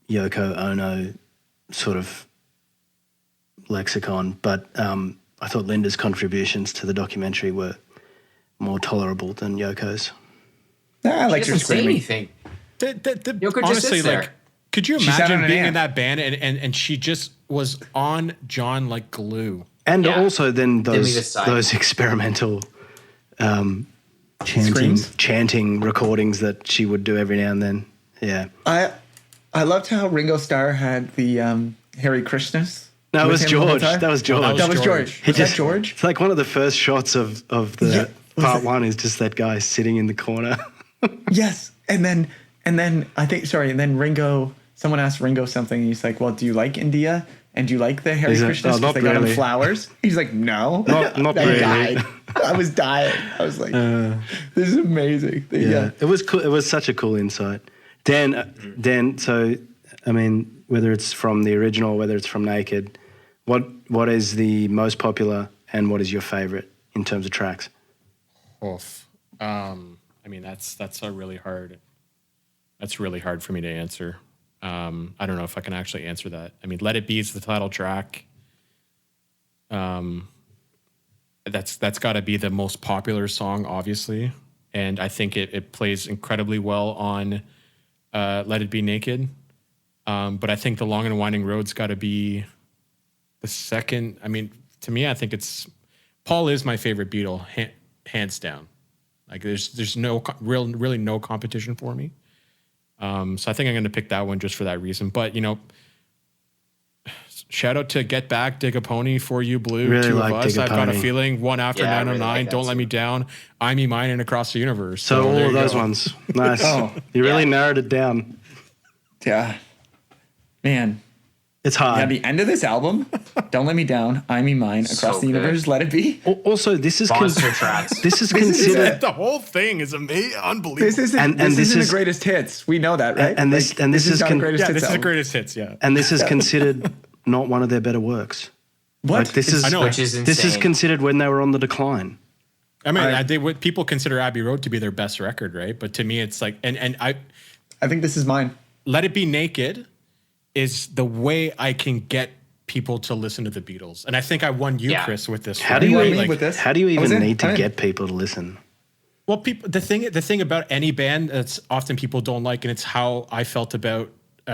[SPEAKER 3] Yoko Ono sort of lexicon, but I thought Linda's contributions to the documentary were more tolerable than Yoko's.
[SPEAKER 6] I like
[SPEAKER 4] She
[SPEAKER 6] your
[SPEAKER 4] doesn't say
[SPEAKER 6] screaming.
[SPEAKER 4] anything. Yoko just
[SPEAKER 5] Honestly,
[SPEAKER 4] sits there.
[SPEAKER 5] like, could you
[SPEAKER 6] She sat on
[SPEAKER 5] imagine
[SPEAKER 6] an
[SPEAKER 5] being in
[SPEAKER 6] ant.
[SPEAKER 5] that band and she just was on John like glue?
[SPEAKER 3] And
[SPEAKER 4] Yeah.
[SPEAKER 3] also then
[SPEAKER 4] Didn't leave his side.
[SPEAKER 3] those experimental
[SPEAKER 6] Screams?
[SPEAKER 3] chanting recordings that she would do every now and then. Yeah.
[SPEAKER 6] I loved how Ringo Starr had the Hare Krishnas.
[SPEAKER 3] No, it
[SPEAKER 6] with
[SPEAKER 3] was
[SPEAKER 6] him the whole
[SPEAKER 3] George.
[SPEAKER 6] time.
[SPEAKER 3] That was George.
[SPEAKER 6] That was George.
[SPEAKER 3] He
[SPEAKER 6] Was that George?
[SPEAKER 3] It's like one of the first shots of the
[SPEAKER 6] Yeah. Was
[SPEAKER 3] part
[SPEAKER 6] it-
[SPEAKER 3] one is just that guy sitting in the corner.
[SPEAKER 6] Yes, and then I think and then Ringo. Someone asked Ringo something, and he's like, "Well, do you like India? And do you like the Hare
[SPEAKER 3] He's like,
[SPEAKER 6] Krishnas?
[SPEAKER 3] "Oh,
[SPEAKER 6] Because
[SPEAKER 3] not
[SPEAKER 6] they got him
[SPEAKER 3] really."
[SPEAKER 6] flowers." He's like, "No,
[SPEAKER 3] Not
[SPEAKER 6] They
[SPEAKER 3] really.
[SPEAKER 6] died. I was dying. I was like, this is amazing."
[SPEAKER 3] Yeah. It was cool. It was such a cool insight. Dan, so I mean, whether it's from the original or whether it's from Naked, what is the most popular and what is your favorite in terms of tracks?
[SPEAKER 5] Oof. I mean, that's a really hard. That's really hard for me to answer. I don't know if I can actually answer that. I mean, Let It Be is the title track. That's got to be the most popular song, obviously, and I think it plays incredibly well on Let It Be Naked. But I think The Long and Winding Road's got to be the second. I mean, to me, I think it's Paul is my favorite Beatle, hands down. Like there's no really no competition for me. So I think I'm going to pick that one just for that reason. But shout out to Get Back, Dig a Pony, For You Blue,
[SPEAKER 3] Really
[SPEAKER 5] Two
[SPEAKER 3] like
[SPEAKER 5] of Us.
[SPEAKER 3] Dig a
[SPEAKER 5] I've got a
[SPEAKER 3] Pony.
[SPEAKER 5] feeling, One After
[SPEAKER 4] Yeah, I
[SPEAKER 5] 909,
[SPEAKER 4] really like that
[SPEAKER 5] Don't Let
[SPEAKER 4] too.
[SPEAKER 5] Me Down, I Me Mine, and Across the Universe.
[SPEAKER 3] So all
[SPEAKER 5] there
[SPEAKER 3] of
[SPEAKER 5] you
[SPEAKER 3] those
[SPEAKER 5] go.
[SPEAKER 3] ones. Nice.
[SPEAKER 6] Oh,
[SPEAKER 3] You really
[SPEAKER 4] yeah.
[SPEAKER 3] narrowed it down.
[SPEAKER 6] Yeah, man.
[SPEAKER 3] It's
[SPEAKER 6] Yeah,
[SPEAKER 3] hard.
[SPEAKER 6] the end of this album, "Don't Let Me Down," "I Me Mine," "Across
[SPEAKER 4] So
[SPEAKER 6] the
[SPEAKER 4] good.
[SPEAKER 6] Universe," "Let It Be."
[SPEAKER 3] Also, this is
[SPEAKER 4] Monster tracks.
[SPEAKER 3] this is
[SPEAKER 6] This is
[SPEAKER 3] considered
[SPEAKER 5] The whole thing is amazing, unbelievable.
[SPEAKER 6] This isn't.
[SPEAKER 3] And
[SPEAKER 6] this
[SPEAKER 3] this
[SPEAKER 6] isn't
[SPEAKER 3] is-
[SPEAKER 6] the greatest hits. We know that, right?
[SPEAKER 3] and this is
[SPEAKER 6] not a greatest
[SPEAKER 5] yeah,
[SPEAKER 6] hits
[SPEAKER 5] this is the
[SPEAKER 6] album.
[SPEAKER 5] greatest hits. Yeah.
[SPEAKER 3] and this is considered not one of their better works.
[SPEAKER 6] What?
[SPEAKER 3] Like, this is
[SPEAKER 5] I know.
[SPEAKER 4] Which is insane.
[SPEAKER 3] this is considered when they were on the decline.
[SPEAKER 5] I mean,
[SPEAKER 6] I-
[SPEAKER 5] they would people consider Abbey Road to be their best record, right? But to me, it's like, and I
[SPEAKER 6] I think this is mine.
[SPEAKER 5] Let It Be Naked is the way I can get people to listen to the Beatles, and I think I won you,
[SPEAKER 4] Yeah.
[SPEAKER 5] Chris, with this.
[SPEAKER 3] How
[SPEAKER 5] right?
[SPEAKER 3] do you
[SPEAKER 6] won
[SPEAKER 3] even
[SPEAKER 6] me with this.
[SPEAKER 3] How do you
[SPEAKER 6] I was
[SPEAKER 3] even
[SPEAKER 6] in.
[SPEAKER 3] need to
[SPEAKER 6] I'm in.
[SPEAKER 3] get people to listen?
[SPEAKER 5] Well, people, the thing about any band that's often people don't like, and it's how I felt about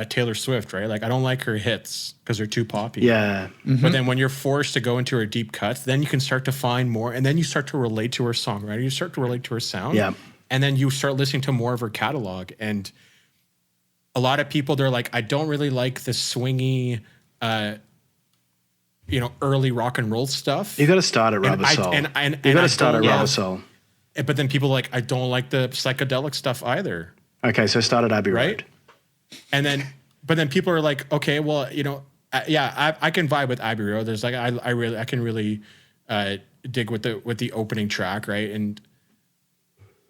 [SPEAKER 5] Taylor Swift, right? Like I don't like her hits because they're too poppy.
[SPEAKER 3] Yeah.
[SPEAKER 5] But then when you're forced to go into her deep cuts, then you can start to find more, and then you start to relate to her songwriting. You start to relate to her sound.
[SPEAKER 3] Yeah.
[SPEAKER 5] And then you start listening to more of her catalog. And a lot of people, they're like, I don't really like the swingy early rock and roll stuff.
[SPEAKER 3] You got to start at Rubber Soul. You got to start at Rubber Soul.
[SPEAKER 5] But then people I don't like the psychedelic stuff either.
[SPEAKER 3] Okay, so start at Abbey Road.
[SPEAKER 5] But then people are like, okay, well, I can vibe with Abbey Road. There's I can really dig with the opening track, right?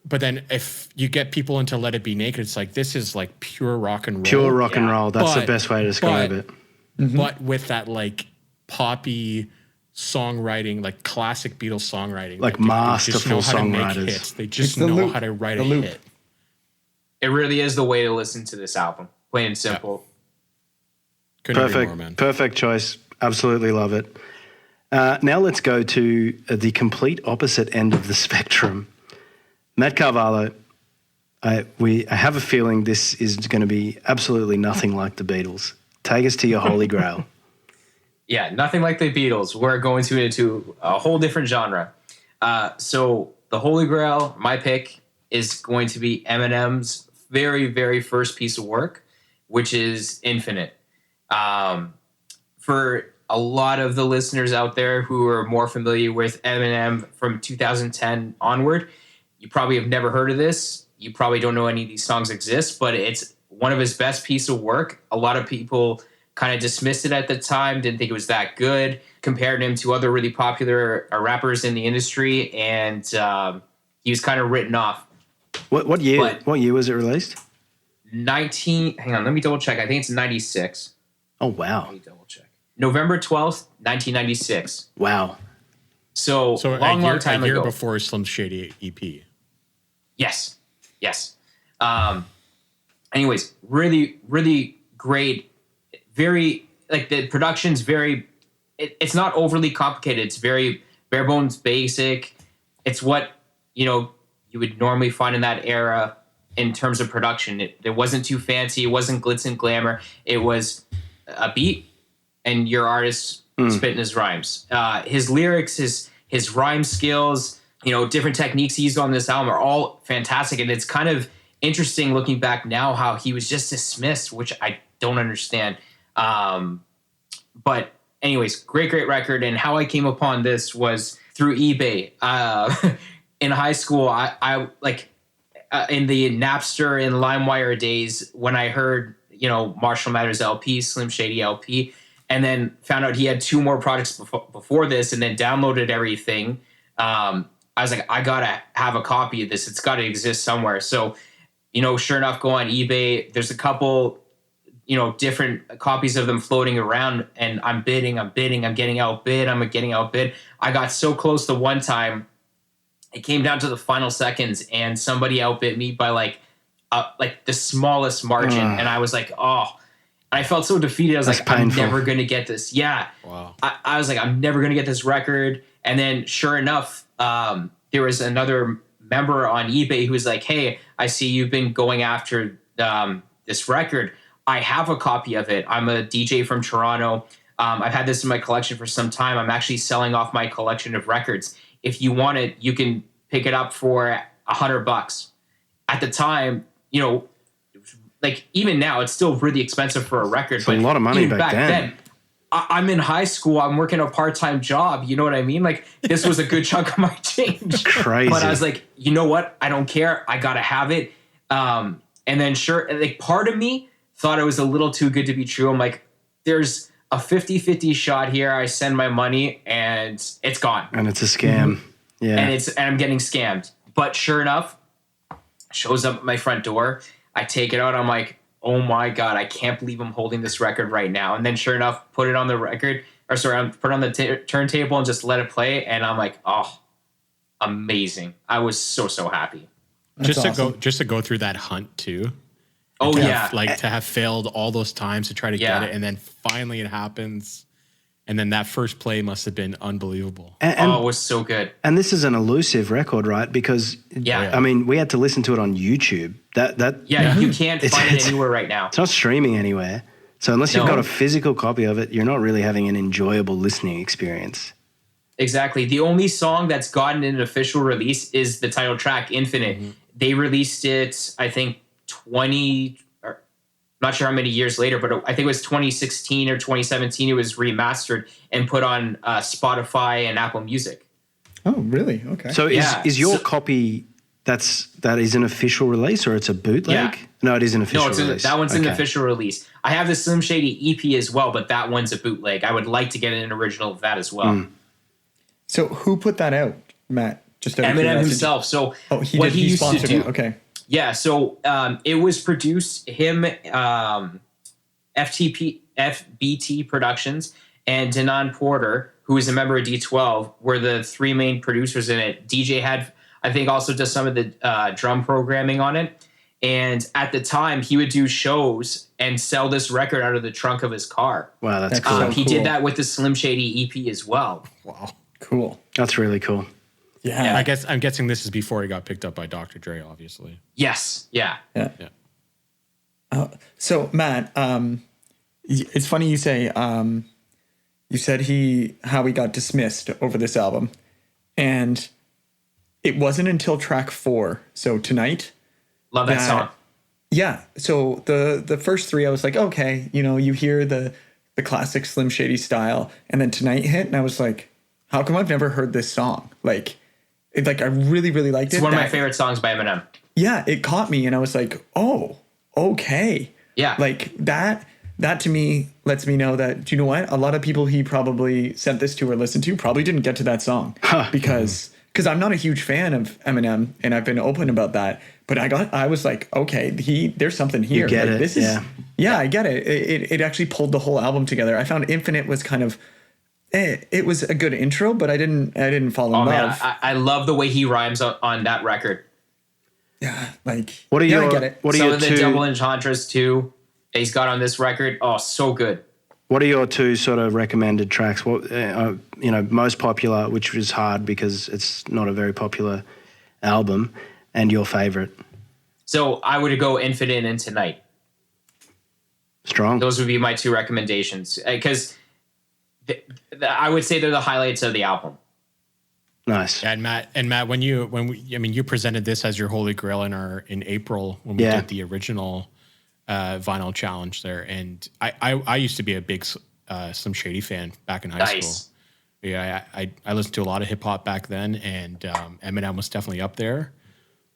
[SPEAKER 5] But then if you get people into Let It Be Naked, it's like this is like pure rock and roll.
[SPEAKER 3] Pure rock and roll. That's the best way to describe it.
[SPEAKER 5] But with that like poppy songwriting, like classic Beatles songwriting,
[SPEAKER 3] like masterful songwriters.
[SPEAKER 5] They just know how to write a hit.
[SPEAKER 4] It really is the way to listen to this album. Plain and simple.
[SPEAKER 5] Couldn't agree more, man.
[SPEAKER 3] Perfect choice. Absolutely love it. Now let's go to the complete opposite end of the spectrum. Matt Carvalho, I have a feeling this is going to be absolutely nothing like the Beatles. Take us to your Holy Grail.
[SPEAKER 4] Yeah, nothing like the Beatles. We're going into a whole different genre. So the Holy Grail, my pick, is going to be Eminem's very, very first piece of work, which is Infinite. For a lot of the listeners out there who are more familiar with Eminem from 2010 onward, you probably have never heard of this. You probably don't know any of these songs exist, but it's one of his best piece of work. A lot of people kind of dismissed it at the time, didn't think it was that good, compared him to other really popular rappers in the industry, and he was kind of written off.
[SPEAKER 3] What year? What year was it released?
[SPEAKER 4] Hang on, let me double check. I think it's 96.
[SPEAKER 3] Oh, wow.
[SPEAKER 4] Let me double check. November 12th, 1996.
[SPEAKER 3] Wow.
[SPEAKER 4] So long time
[SPEAKER 5] ago. A year
[SPEAKER 4] ago.
[SPEAKER 5] before Slim Shady EP.
[SPEAKER 4] Yes. Anyways, really, really great. Very, like, the production's very, it's not overly complicated. It's very bare bones basic. It's what, you would normally find in that era in terms of production. It wasn't too fancy. It wasn't glitz and glamour. It was a beat and your artist spitting his rhymes. His lyrics, his rhyme skills, different techniques he used on this album are all fantastic. And it's kind of interesting looking back now how he was just dismissed, which I don't understand. But anyways, great record. And how I came upon this was through eBay. In high school, I in the Napster and LimeWire days when I heard, Marshall Mathers LP, Slim Shady LP, and then found out he had two more products before this, and then downloaded everything. I was like, I gotta have a copy of this. It's got to exist somewhere. So, sure enough, go on eBay. There's a couple, different copies of them floating around, and I'm bidding. I'm getting outbid. I got so close the one time. It came down to the final seconds, and somebody outbid me by like the smallest margin, and I was like, oh. I felt so defeated. I was like, painful. I'm never going to get this. Yeah.
[SPEAKER 5] Wow.
[SPEAKER 4] I was like, I'm never going to get this record. And then sure enough, there was another member on eBay who was like, hey, I see you've been going after this record. I have a copy of it. I'm a DJ from Toronto. I've had this in my collection for some time. I'm actually selling off my collection of records. If you want it, you can pick it up for $100. At the time, like even now, it's still really expensive for a record.
[SPEAKER 3] It's a lot of money back then.
[SPEAKER 4] I'm in high school. I'm working a part-time job. You know what I mean? Like this was a good chunk of my change.
[SPEAKER 3] Crazy.
[SPEAKER 4] But I was like, you know what? I don't care. I gotta have it. And then part of me thought it was a little too good to be true. I'm like, there's a 50-50 shot here. I send my money and it's gone.
[SPEAKER 3] And it's a scam. Yeah.
[SPEAKER 4] And I'm getting scammed. But sure enough, shows up at my front door. I take it out. I'm like, oh my God, I can't believe I'm holding this record right now. And then sure enough, put it on the put it on the turntable and just let it play. And I'm like, oh, amazing. I was so happy.
[SPEAKER 5] Just to go through that hunt too.
[SPEAKER 4] Oh yeah.
[SPEAKER 5] To have failed all those times to try to get it. And then finally it happens. And then that first play must have been unbelievable.
[SPEAKER 3] And
[SPEAKER 4] it was so good.
[SPEAKER 3] And this is an elusive record, right? Because I mean, we had to listen to it on YouTube.
[SPEAKER 4] You can't find it anywhere right now.
[SPEAKER 3] It's not streaming anywhere. So unless you've got a physical copy of it, you're not really having an enjoyable listening experience.
[SPEAKER 4] Exactly. The only song that's gotten an official release is the title track, Infinite. Mm-hmm. They released it, I think, not sure how many years later, but I think it was 2016 or 2017. It was remastered and put on Spotify and Apple Music.
[SPEAKER 6] Oh, really? Okay.
[SPEAKER 3] So is your copy that is an official release or it's a bootleg?
[SPEAKER 4] Yeah.
[SPEAKER 3] No, it is an official release.
[SPEAKER 4] That one's an official release. I have the Slim Shady EP as well, but that one's a bootleg. I would like to get an original of that as well.
[SPEAKER 6] So who put that out, Matt? Just out of
[SPEAKER 4] Eminem
[SPEAKER 6] curiosity.
[SPEAKER 4] himself. So
[SPEAKER 6] he
[SPEAKER 4] what
[SPEAKER 6] did.
[SPEAKER 4] he
[SPEAKER 6] He
[SPEAKER 4] used to
[SPEAKER 6] sponsored
[SPEAKER 4] do.
[SPEAKER 6] it. Okay.
[SPEAKER 4] Yeah, so it was produced him, FBT Productions, and Denon Porter, who is a member of D12, were the three main producers in it. DJ had, I think, also does some of the drum programming on it. And at the time, he would do shows and sell this record out of the trunk of his car.
[SPEAKER 3] Wow, that's cool.
[SPEAKER 6] so
[SPEAKER 4] He
[SPEAKER 6] cool.
[SPEAKER 4] did that with the Slim Shady EP as well.
[SPEAKER 5] Wow.
[SPEAKER 6] Cool.
[SPEAKER 3] That's really cool.
[SPEAKER 6] Yeah.
[SPEAKER 5] I'm guessing this is before he got picked up by Dr. Dre, obviously.
[SPEAKER 4] Yes, yeah.
[SPEAKER 6] Yeah.
[SPEAKER 5] Yeah.
[SPEAKER 6] So Matt, it's funny you say you said how he got dismissed over this album, and it wasn't until track 4, so Tonight.
[SPEAKER 4] Love that song.
[SPEAKER 6] Yeah. So the first 3, I was like, okay, you hear the classic Slim Shady style, and then Tonight hit, and I was like, how come I've never heard this song? I really, really liked it.
[SPEAKER 4] It's one of my favorite songs by Eminem.
[SPEAKER 6] Yeah, it caught me, and I was like, oh, okay.
[SPEAKER 4] Yeah.
[SPEAKER 6] That to me lets me know that, do you know what? A lot of people he probably sent this to or listened to probably didn't get to that song because I'm not a huge fan of Eminem, and I've been open about that. But I was like, okay, there's something here.
[SPEAKER 3] You get
[SPEAKER 6] Like,
[SPEAKER 3] it.
[SPEAKER 6] This is, yeah, I get it. It actually pulled the whole album together. I found Infinite was kind of, it was a good intro, but I didn't fall in love.
[SPEAKER 4] Man, I love the way he rhymes on that record.
[SPEAKER 6] Yeah,
[SPEAKER 3] I get it. What are
[SPEAKER 4] Some
[SPEAKER 3] your
[SPEAKER 4] of the
[SPEAKER 3] two
[SPEAKER 4] double entendres too that he's got on this record? Oh, so good.
[SPEAKER 3] What are your two sort of recommended tracks? What most popular, which is hard because it's not a very popular album, and your favorite?
[SPEAKER 4] So I would go Infinite and Tonight.
[SPEAKER 3] Strong.
[SPEAKER 4] Those would be my two recommendations because I would say they're the highlights of the album.
[SPEAKER 3] Nice.
[SPEAKER 5] And Matt, when you presented this as your Holy Grail in April when we did the original vinyl challenge there, and I used to be a big Slim Shady fan back in high school. Yeah, I listened to a lot of hip hop back then, and Eminem was definitely up there,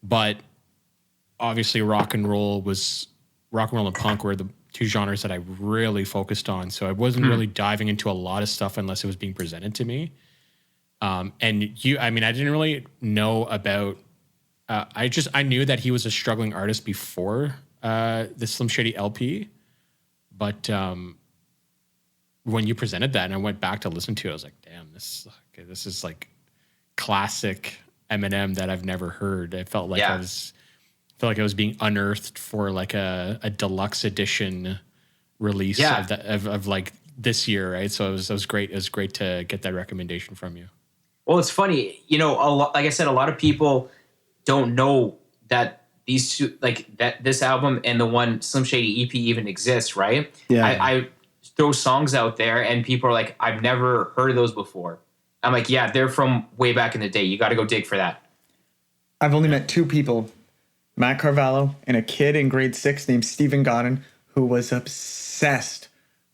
[SPEAKER 5] but obviously rock and roll and punk were the two genres that I really focused on. So I wasn't really diving into a lot of stuff unless it was being presented to me. I didn't really know about. I knew that he was a struggling artist before the Slim Shady LP, but when you presented that and I went back to listen to it, I was like, damn, this is like classic Eminem that I've never heard. I felt like I was being unearthed for like a deluxe edition release of like this year, right? So it was great. It was great to get that recommendation from you.
[SPEAKER 4] Well, it's funny, like I said, a lot of people don't know that these two, like that this album and the one Slim Shady EP even exists, right?
[SPEAKER 3] Yeah.
[SPEAKER 4] I throw songs out there and people are like, I've never heard of those before. I'm like, yeah, they're from way back in the day. You got to go dig for that.
[SPEAKER 6] I've only met 2 people, Matt Carvalho and a kid in grade 6 named Stephen Godden, who was obsessed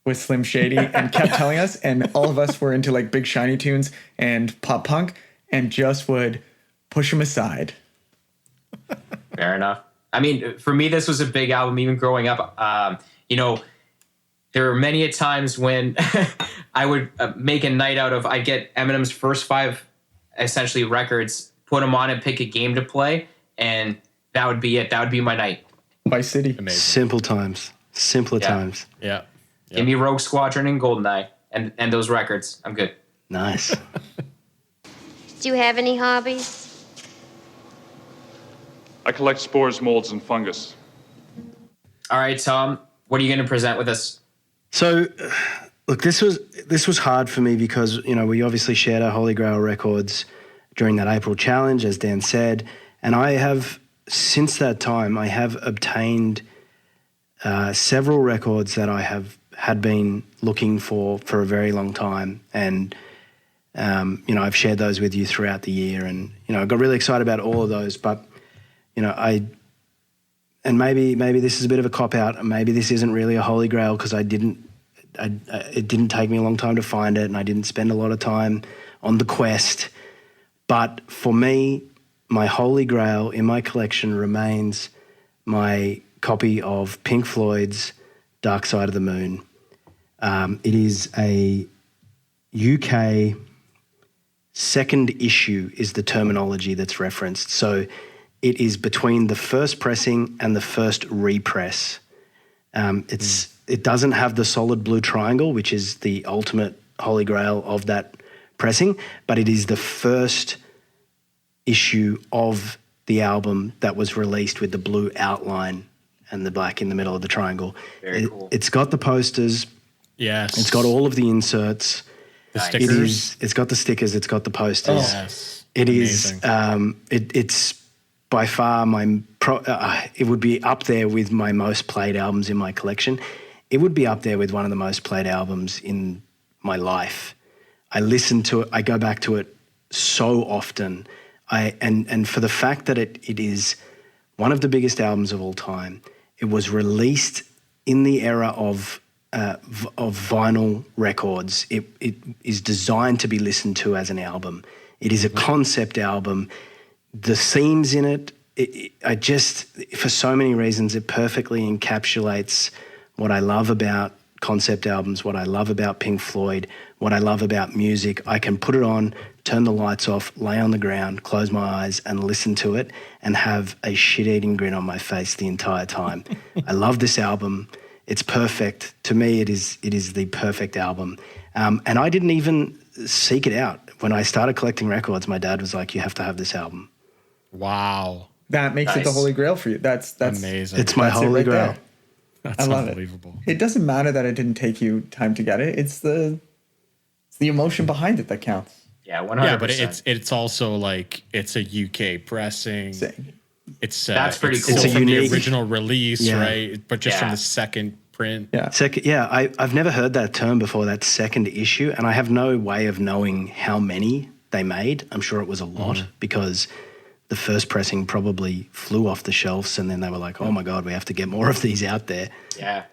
[SPEAKER 6] with Slim Shady and kept telling us, and all of us were into like Big Shiny Tunes and pop punk and just would push him aside.
[SPEAKER 4] Fair enough. I mean, for me, this was a big album, even growing up. There were many a times when I would make a night out of, I'd get Eminem's first 5 essentially records, put them on and pick a game to play, and that would be it. That would be my night.
[SPEAKER 6] Vice City.
[SPEAKER 5] Amazing.
[SPEAKER 3] Simple times. Simpler times.
[SPEAKER 5] Yeah.
[SPEAKER 4] Give me Rogue Squadron and GoldenEye and those records. I'm good.
[SPEAKER 3] Nice.
[SPEAKER 7] Do you have any hobbies?
[SPEAKER 8] I collect spores, molds, and fungus.
[SPEAKER 4] All right, Tom, what are you going to present with us?
[SPEAKER 3] So, look, this was hard for me because, we obviously shared our Holy Grail records during that April challenge, as Dan said, and I have, since that time, I have obtained several records that I had been looking for a very long time, and I've shared those with you throughout the year, and I got really excited about all of those, but I and maybe this is a bit of a cop out. Maybe this isn't really a holy grail because it didn't take me a long time to find it, and I didn't spend a lot of time on the quest. But for me, my holy grail in my collection remains my copy of Pink Floyd's Dark Side of the Moon. It is a UK second issue is the terminology that's referenced. So it is between the first pressing and the first repress. It doesn't have the solid blue triangle, which is the ultimate holy grail of that pressing, but it is the first issue of the album that was released with the blue outline and the black in the middle of the triangle.
[SPEAKER 4] Very cool.
[SPEAKER 3] It's got the posters.
[SPEAKER 5] Yes.
[SPEAKER 3] It's got all of the inserts.
[SPEAKER 5] The stickers.
[SPEAKER 3] It's got the stickers. It's got the posters.
[SPEAKER 5] Oh. Yes.
[SPEAKER 3] It
[SPEAKER 5] Amazing.
[SPEAKER 3] is. It's by far it would be up there with my most played albums in my collection. It would be up there with one of the most played albums in my life. I listen to it. I go back to it so often. And for the fact that it is one of the biggest albums of all time, it was released in the era of vinyl records. It is designed to be listened to as an album. It is a concept album. The themes in it, for so many reasons, it perfectly encapsulates what I love about concept albums, what I love about Pink Floyd, what I love about music. I can put it on, turn the lights off, lay on the ground, close my eyes and listen to it and have a shit-eating grin on my face the entire time. I love this album. It's perfect. To me, it is the perfect album. And I didn't even seek it out. When I started collecting records, my dad was like, you have to have this album.
[SPEAKER 5] Wow.
[SPEAKER 6] That makes it the holy grail for you. That's
[SPEAKER 5] amazing.
[SPEAKER 3] It's my holy grail.
[SPEAKER 6] there.
[SPEAKER 5] That's
[SPEAKER 6] I love
[SPEAKER 5] unbelievable.
[SPEAKER 6] It doesn't matter that it didn't take you time to get it. It's the emotion behind it that counts.
[SPEAKER 4] Yeah, 100%.
[SPEAKER 5] Yeah, but it's also like it's a UK pressing.
[SPEAKER 6] Same.
[SPEAKER 5] It's
[SPEAKER 4] That's pretty
[SPEAKER 5] it's
[SPEAKER 4] cool.
[SPEAKER 5] still
[SPEAKER 3] It's a
[SPEAKER 5] from
[SPEAKER 3] unique-
[SPEAKER 5] the original release,
[SPEAKER 3] Yeah.
[SPEAKER 5] right? But just from
[SPEAKER 4] Yeah.
[SPEAKER 5] the second print.
[SPEAKER 6] Yeah.
[SPEAKER 3] I've never heard that term before, that second issue, and I have no way of knowing how many they made. I'm sure it was a lot because the first pressing probably flew off the shelves and then they were like, oh my God, we have to get more of these out there.
[SPEAKER 4] Yeah.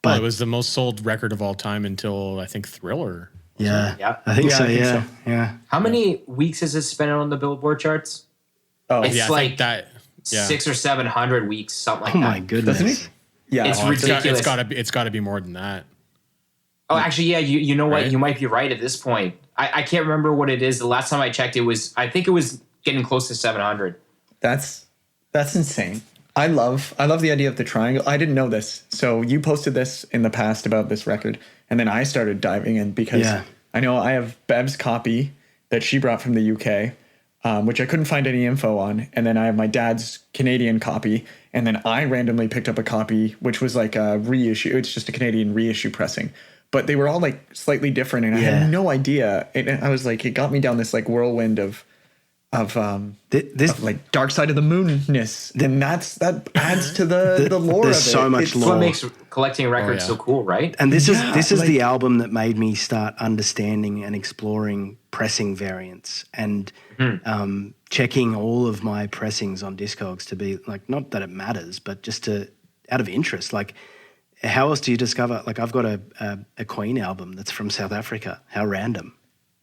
[SPEAKER 5] But it was the most sold record of all time until I think Thriller.
[SPEAKER 3] Yeah.
[SPEAKER 4] Yeah.
[SPEAKER 3] I think so,
[SPEAKER 6] I think
[SPEAKER 3] yeah.
[SPEAKER 6] so.
[SPEAKER 3] Yeah.
[SPEAKER 4] How many weeks has this been on the Billboard charts?
[SPEAKER 6] Oh,
[SPEAKER 4] It's
[SPEAKER 5] Yeah, I
[SPEAKER 4] like
[SPEAKER 5] think that. Yeah.
[SPEAKER 4] 600 or 700 weeks, something like
[SPEAKER 3] Oh
[SPEAKER 4] that.
[SPEAKER 3] my goodness.
[SPEAKER 6] doesn't he? Yeah.
[SPEAKER 4] It's
[SPEAKER 5] Oh,
[SPEAKER 4] ridiculous.
[SPEAKER 5] it's got to be more than that.
[SPEAKER 4] Oh, actually, yeah. You know what?
[SPEAKER 5] Right?
[SPEAKER 4] You might be right at this point. I can't remember what it is. The last time I checked, I think it was getting close to 700.
[SPEAKER 6] That's insane. I love the idea of the triangle. I didn't know this. So you posted this in the past about this record, and then I started diving in because I know I have Bev's copy that she brought from the UK, which I couldn't find any info on, and then I have my dad's Canadian copy, and then I randomly picked up a copy which was like a reissue. It's just a Canadian reissue pressing, but they were all like slightly different, and I had no idea. And I was like, it got me down this like whirlwind of like Dark Side of the Moonness, then that adds to the lore of it.
[SPEAKER 3] There's so much
[SPEAKER 6] It's-
[SPEAKER 3] lore.
[SPEAKER 4] That's what makes collecting records
[SPEAKER 5] yeah.
[SPEAKER 4] so cool, right?
[SPEAKER 3] And this
[SPEAKER 6] Yeah,
[SPEAKER 3] is
[SPEAKER 6] like-
[SPEAKER 3] the album that made me start understanding and exploring pressing variants and checking all of my pressings on Discogs to be like, not that it matters, but just out of interest. Like, how else do you discover? Like, I've got a Queen album that's from South Africa. How random!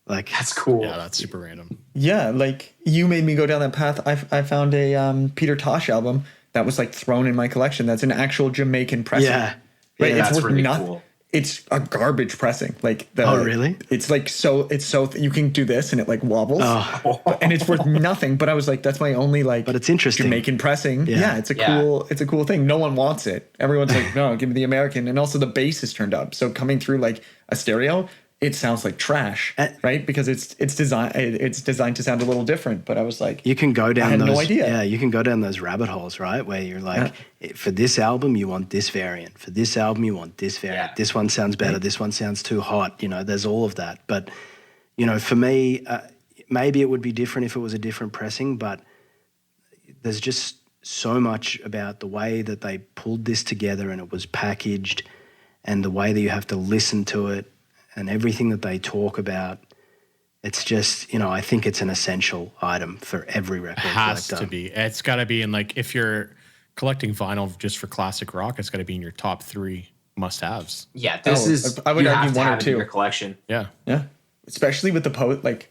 [SPEAKER 3] Like,
[SPEAKER 4] That's cool.
[SPEAKER 5] Yeah, that's super random.
[SPEAKER 6] Yeah, like you made me go down that path. I found a Peter Tosh album that was like thrown in my collection. That's an actual Jamaican pressing.
[SPEAKER 3] Yeah.
[SPEAKER 6] Right.
[SPEAKER 4] Yeah,
[SPEAKER 6] It's
[SPEAKER 4] that's
[SPEAKER 6] worth
[SPEAKER 4] really
[SPEAKER 6] nothing.
[SPEAKER 4] cool.
[SPEAKER 6] It's a garbage pressing. Like
[SPEAKER 3] Oh, really?
[SPEAKER 6] It's like you can do this and it like wobbles, and it's worth nothing. But I was like, that's my only like.
[SPEAKER 3] But it's interesting.
[SPEAKER 6] Jamaican pressing.
[SPEAKER 3] Yeah.
[SPEAKER 6] It's a cool thing. No one wants it. Everyone's like, no, give me the American. And also the bass is turned up, so coming through like a stereo, it sounds like trash, right? Because it's designed to sound a little different. But I was like,
[SPEAKER 3] you can go down
[SPEAKER 6] I had
[SPEAKER 3] those.
[SPEAKER 6] no idea.
[SPEAKER 3] Yeah, you can go down those rabbit holes, right? Where you're like, for this album, you want this variant. For this album, you want this variant.
[SPEAKER 4] Yeah.
[SPEAKER 3] This one sounds better. This one sounds too hot. You know, there's all of that. But, you know, for me, maybe it would be different if it was a different pressing. But there's just so much about the way that they pulled this together and it was packaged, and the way that you have to listen to it, and everything that they talk about. It's just, you know, I think it's an essential item for every record
[SPEAKER 5] Has
[SPEAKER 3] collector.
[SPEAKER 5] to be. It's got to be. And like, if you're collecting vinyl just for classic rock has got to be in your top 3 must-haves.
[SPEAKER 4] Yeah, this is.
[SPEAKER 6] I would
[SPEAKER 4] you
[SPEAKER 6] argue
[SPEAKER 4] have to
[SPEAKER 6] one or
[SPEAKER 4] have it
[SPEAKER 6] two.
[SPEAKER 4] in your collection.
[SPEAKER 5] Yeah.
[SPEAKER 6] Yeah, especially with the like,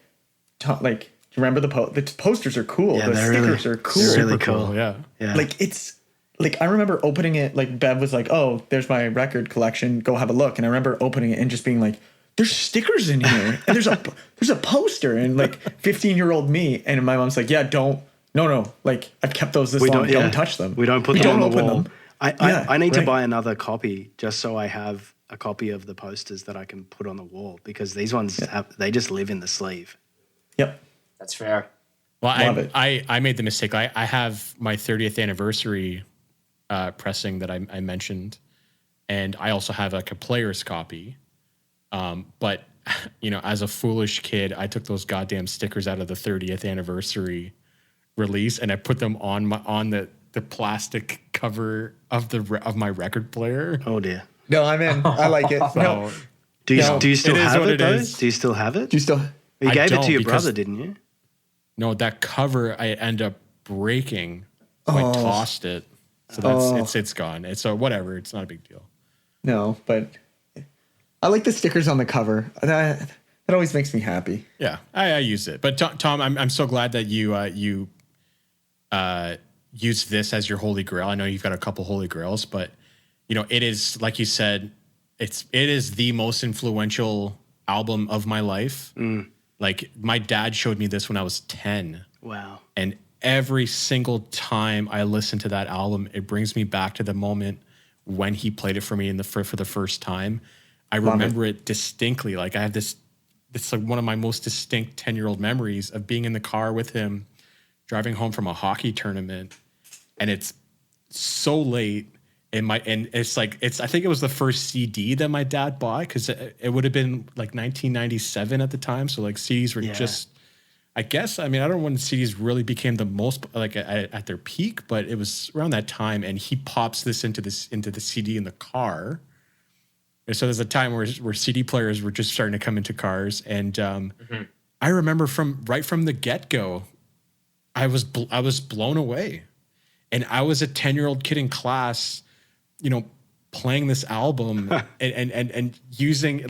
[SPEAKER 6] do you remember the posters are cool.
[SPEAKER 3] Yeah,
[SPEAKER 6] the stickers are cool.
[SPEAKER 3] They're really
[SPEAKER 5] Super
[SPEAKER 3] cool.
[SPEAKER 5] Yeah.
[SPEAKER 6] Like it's like I remember opening it. Like Bev was like, "Oh, there's my record collection. Go have a look." And I remember opening it and just being like, "There's stickers in here, and there's a poster." And like 15-year-old me, and my mom's like, "Yeah, no. Like I've kept those this long. Don't touch them.
[SPEAKER 3] We don't put them on the wall."
[SPEAKER 6] Them.
[SPEAKER 3] I need to buy another copy just so I have a copy of the posters that I can put on the wall, because these ones they just live in the sleeve.
[SPEAKER 6] Yep.
[SPEAKER 4] That's fair.
[SPEAKER 5] Well,
[SPEAKER 6] Love it.
[SPEAKER 5] I made the mistake. I have my 30th anniversary pressing that I mentioned, and I also have like a player's copy. But as a foolish kid, I took those goddamn stickers out of the 30th anniversary release and I put them on the plastic cover of my record player.
[SPEAKER 3] Oh dear.
[SPEAKER 6] No, I'm in. I like it. No.
[SPEAKER 3] Do you still have it though?
[SPEAKER 5] is.
[SPEAKER 3] Do you still have it?
[SPEAKER 6] Do you still?
[SPEAKER 3] You
[SPEAKER 5] I
[SPEAKER 3] gave it
[SPEAKER 5] don't,
[SPEAKER 3] to your
[SPEAKER 5] because-
[SPEAKER 3] brother, didn't you?
[SPEAKER 5] No, that cover I end up breaking, so I tossed it. So it's gone. It's whatever. It's not a big deal.
[SPEAKER 6] No, but I like the stickers on the cover. That always makes me happy.
[SPEAKER 5] Yeah, I use it. But Tom, I'm so glad that you use this as your Holy Grail. I know you've got a couple Holy Grails, but it is, like you said, it is the most influential album of my life. Like my dad showed me this when I was 10.
[SPEAKER 3] Wow.
[SPEAKER 5] And every single time I listen to that album, it brings me back to the moment when he played it for me for the first time. I remember it distinctly. Like I have it's like one of my most distinct 10-year-old memories of being in the car with him, driving home from a hockey tournament, and it's so late. I think it was the first CD that my dad bought, because it would have been like 1997 at the time. So like CDs were just, I guess, I don't know when CDs really became the most like at their peak, but it was around that time. And he pops this into the CD in the car. And so there's a time where CD players were just starting to come into cars. And I remember right from the get-go, I was blown away. And I was a 10-year-old kid in class, playing this album and using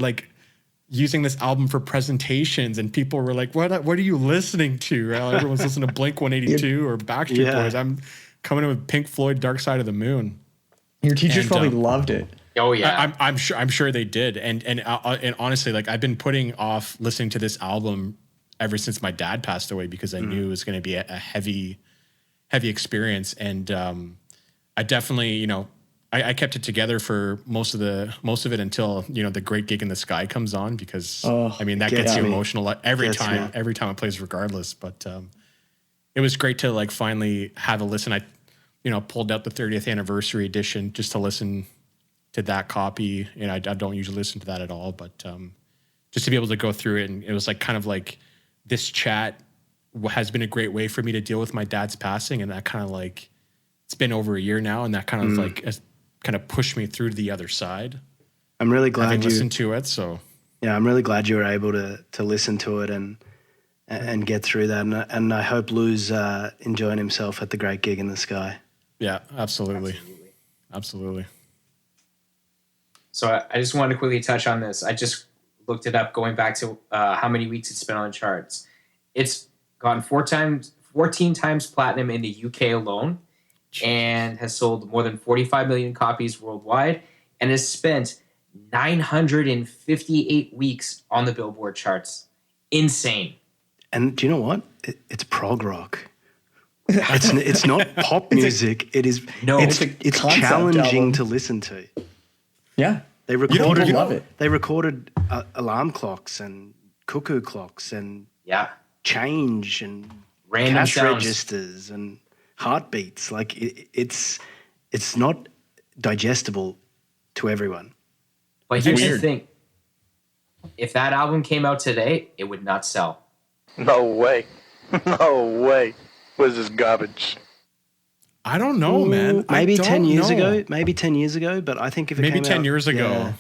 [SPEAKER 5] this album for presentations, and people were like, what are you listening to? Everyone's listening to Blink 182 or Backstreet Boys. I'm coming in with Pink Floyd, Dark Side of the Moon.
[SPEAKER 6] Your teachers probably loved it.
[SPEAKER 4] Oh yeah.
[SPEAKER 5] I'm sure they did. And honestly, like I've been putting off listening to this album ever since my dad passed away, because I knew it was going to be a heavy experience. And I definitely, I kept it together for most of it until the Great Gig in the Sky comes on, because that gets you emotional every time it plays regardless. But it was great to like finally have a listen. I pulled out the 30th anniversary edition just to listen to that copy. I don't usually listen to that at all, but just to be able to go through it, and it was like kind of like this chat has been a great way for me to deal with my dad's passing, and that kind of like it's been over a year now, and that kind of like has kind of pushed me through to the other side.
[SPEAKER 3] I'm really glad you
[SPEAKER 5] listened to it. So
[SPEAKER 3] yeah, I'm really glad you were able to listen to it and get through that. And I hope Lou's enjoying himself at the Great Gig in the Sky.
[SPEAKER 5] Yeah, absolutely.
[SPEAKER 4] So I just wanted to quickly touch on this. I just looked it up, going back to how many weeks it's been on the charts. It's gotten 14 times platinum in the UK alone, and has sold more than 45 million copies worldwide, and has spent 958 weeks on the Billboard charts. Insane.
[SPEAKER 3] And do you know what? It's prog rock. It's not pop music. It's challenging
[SPEAKER 6] album
[SPEAKER 3] to listen to.
[SPEAKER 6] Yeah.
[SPEAKER 3] They recorded
[SPEAKER 6] love it.
[SPEAKER 3] They recorded alarm clocks and cuckoo clocks and change and
[SPEAKER 4] random
[SPEAKER 3] cash
[SPEAKER 4] sounds,
[SPEAKER 3] registers and heartbeats. Like it's not digestible to everyone.
[SPEAKER 4] But here's the thing. If that album came out today, it would not sell.
[SPEAKER 9] No way. No way. What is this garbage?
[SPEAKER 5] I don't know, man.
[SPEAKER 3] Maybe 10 years ago. Maybe 10 years ago. But I think if it
[SPEAKER 5] maybe
[SPEAKER 3] came
[SPEAKER 5] 10
[SPEAKER 3] out,
[SPEAKER 5] years ago.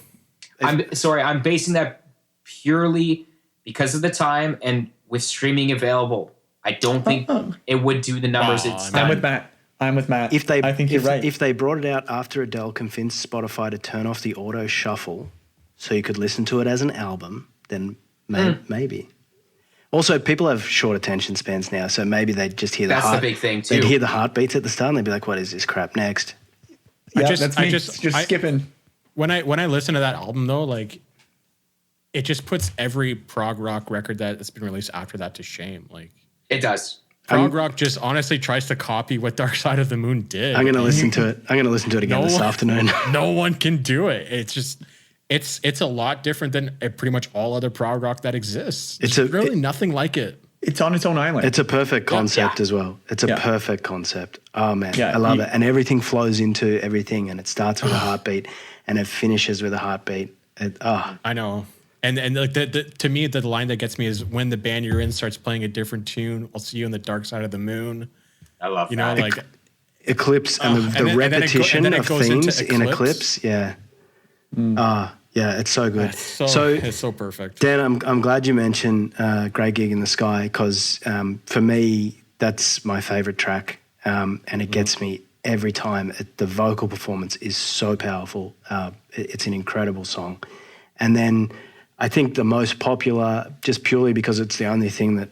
[SPEAKER 4] I'm basing that purely because of the time and with streaming available. I don't think it would do the numbers it's done.
[SPEAKER 6] I'm with Matt. I'm with Matt. I think you're right.
[SPEAKER 3] If they brought it out after Adele convinced Spotify to turn off the auto shuffle so you could listen to it as an album, then maybe. Also, people have short attention spans now, so maybe they'd just hear
[SPEAKER 4] the big thing too.
[SPEAKER 3] They'd hear the heartbeats at the start and they'd be like, what is this crap? Next.
[SPEAKER 6] Yeah, that's me. Just skipping.
[SPEAKER 5] When I listen to that album though, like it just puts every prog rock record that has been released after that to shame. Like
[SPEAKER 4] it does.
[SPEAKER 5] Prog rock just honestly tries to copy what Dark Side of the Moon did.
[SPEAKER 3] I'm going to listen to it. I'm going to listen to it again this afternoon.
[SPEAKER 5] No one can do it. It's just, it's a lot different than pretty much all other prog rock that exists. It's really nothing like it.
[SPEAKER 6] It's on its own island.
[SPEAKER 3] It's a perfect concept as well. It's a perfect concept. Oh man, I love it. And everything flows into everything, and it starts with a heartbeat and it finishes with a heartbeat.
[SPEAKER 5] I know. And like to me, the line that gets me is when the band you're in starts playing a different tune. I'll see you on the dark side of the moon.
[SPEAKER 4] I love
[SPEAKER 5] that. Like
[SPEAKER 3] Eclipse and the repetition of themes in Eclipse. Yeah. Yeah, it's so good.
[SPEAKER 5] It's so perfect.
[SPEAKER 3] Dan, I'm glad you mentioned Grey Gig in the Sky because for me, that's my favorite track, and it gets me every time. The vocal performance is so powerful. It's an incredible song. And then I think the most popular, just purely because it's the only thing that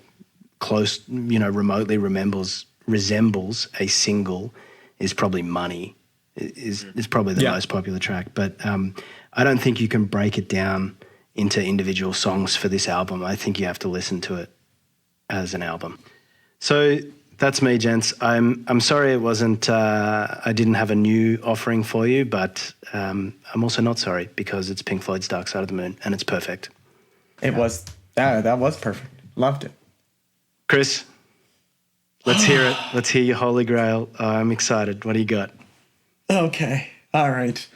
[SPEAKER 3] remotely resembles a single, is probably Money. Is probably the most popular track. But I don't think you can break it down into individual songs for this album. I think you have to listen to it as an album. So that's me, gents. I'm sorry it wasn't. I didn't have a new offering for you, but I'm also not sorry because it's Pink Floyd's Dark Side of the Moon and it's perfect.
[SPEAKER 6] It was that was perfect. Loved it.
[SPEAKER 3] Chris, let's hear it. Let's hear your Holy Grail. I'm excited. What do you got?
[SPEAKER 6] Okay. All right.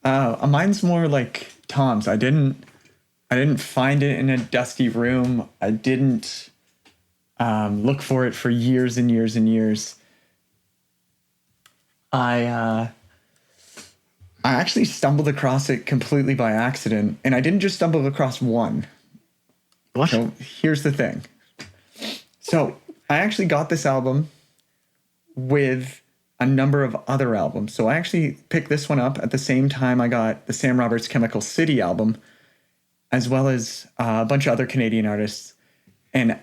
[SPEAKER 6] Mine's more like Tom's. I didn't find it in a dusty room. I didn't look for it for years and years and years. I actually stumbled across it completely by accident, and I didn't just stumble across one.
[SPEAKER 3] What?
[SPEAKER 6] So here's the thing. So I actually got this album with a number of other albums. So I actually picked this one up at the same time I got the Sam Roberts Chemical City album, as well as a bunch of other Canadian artists. And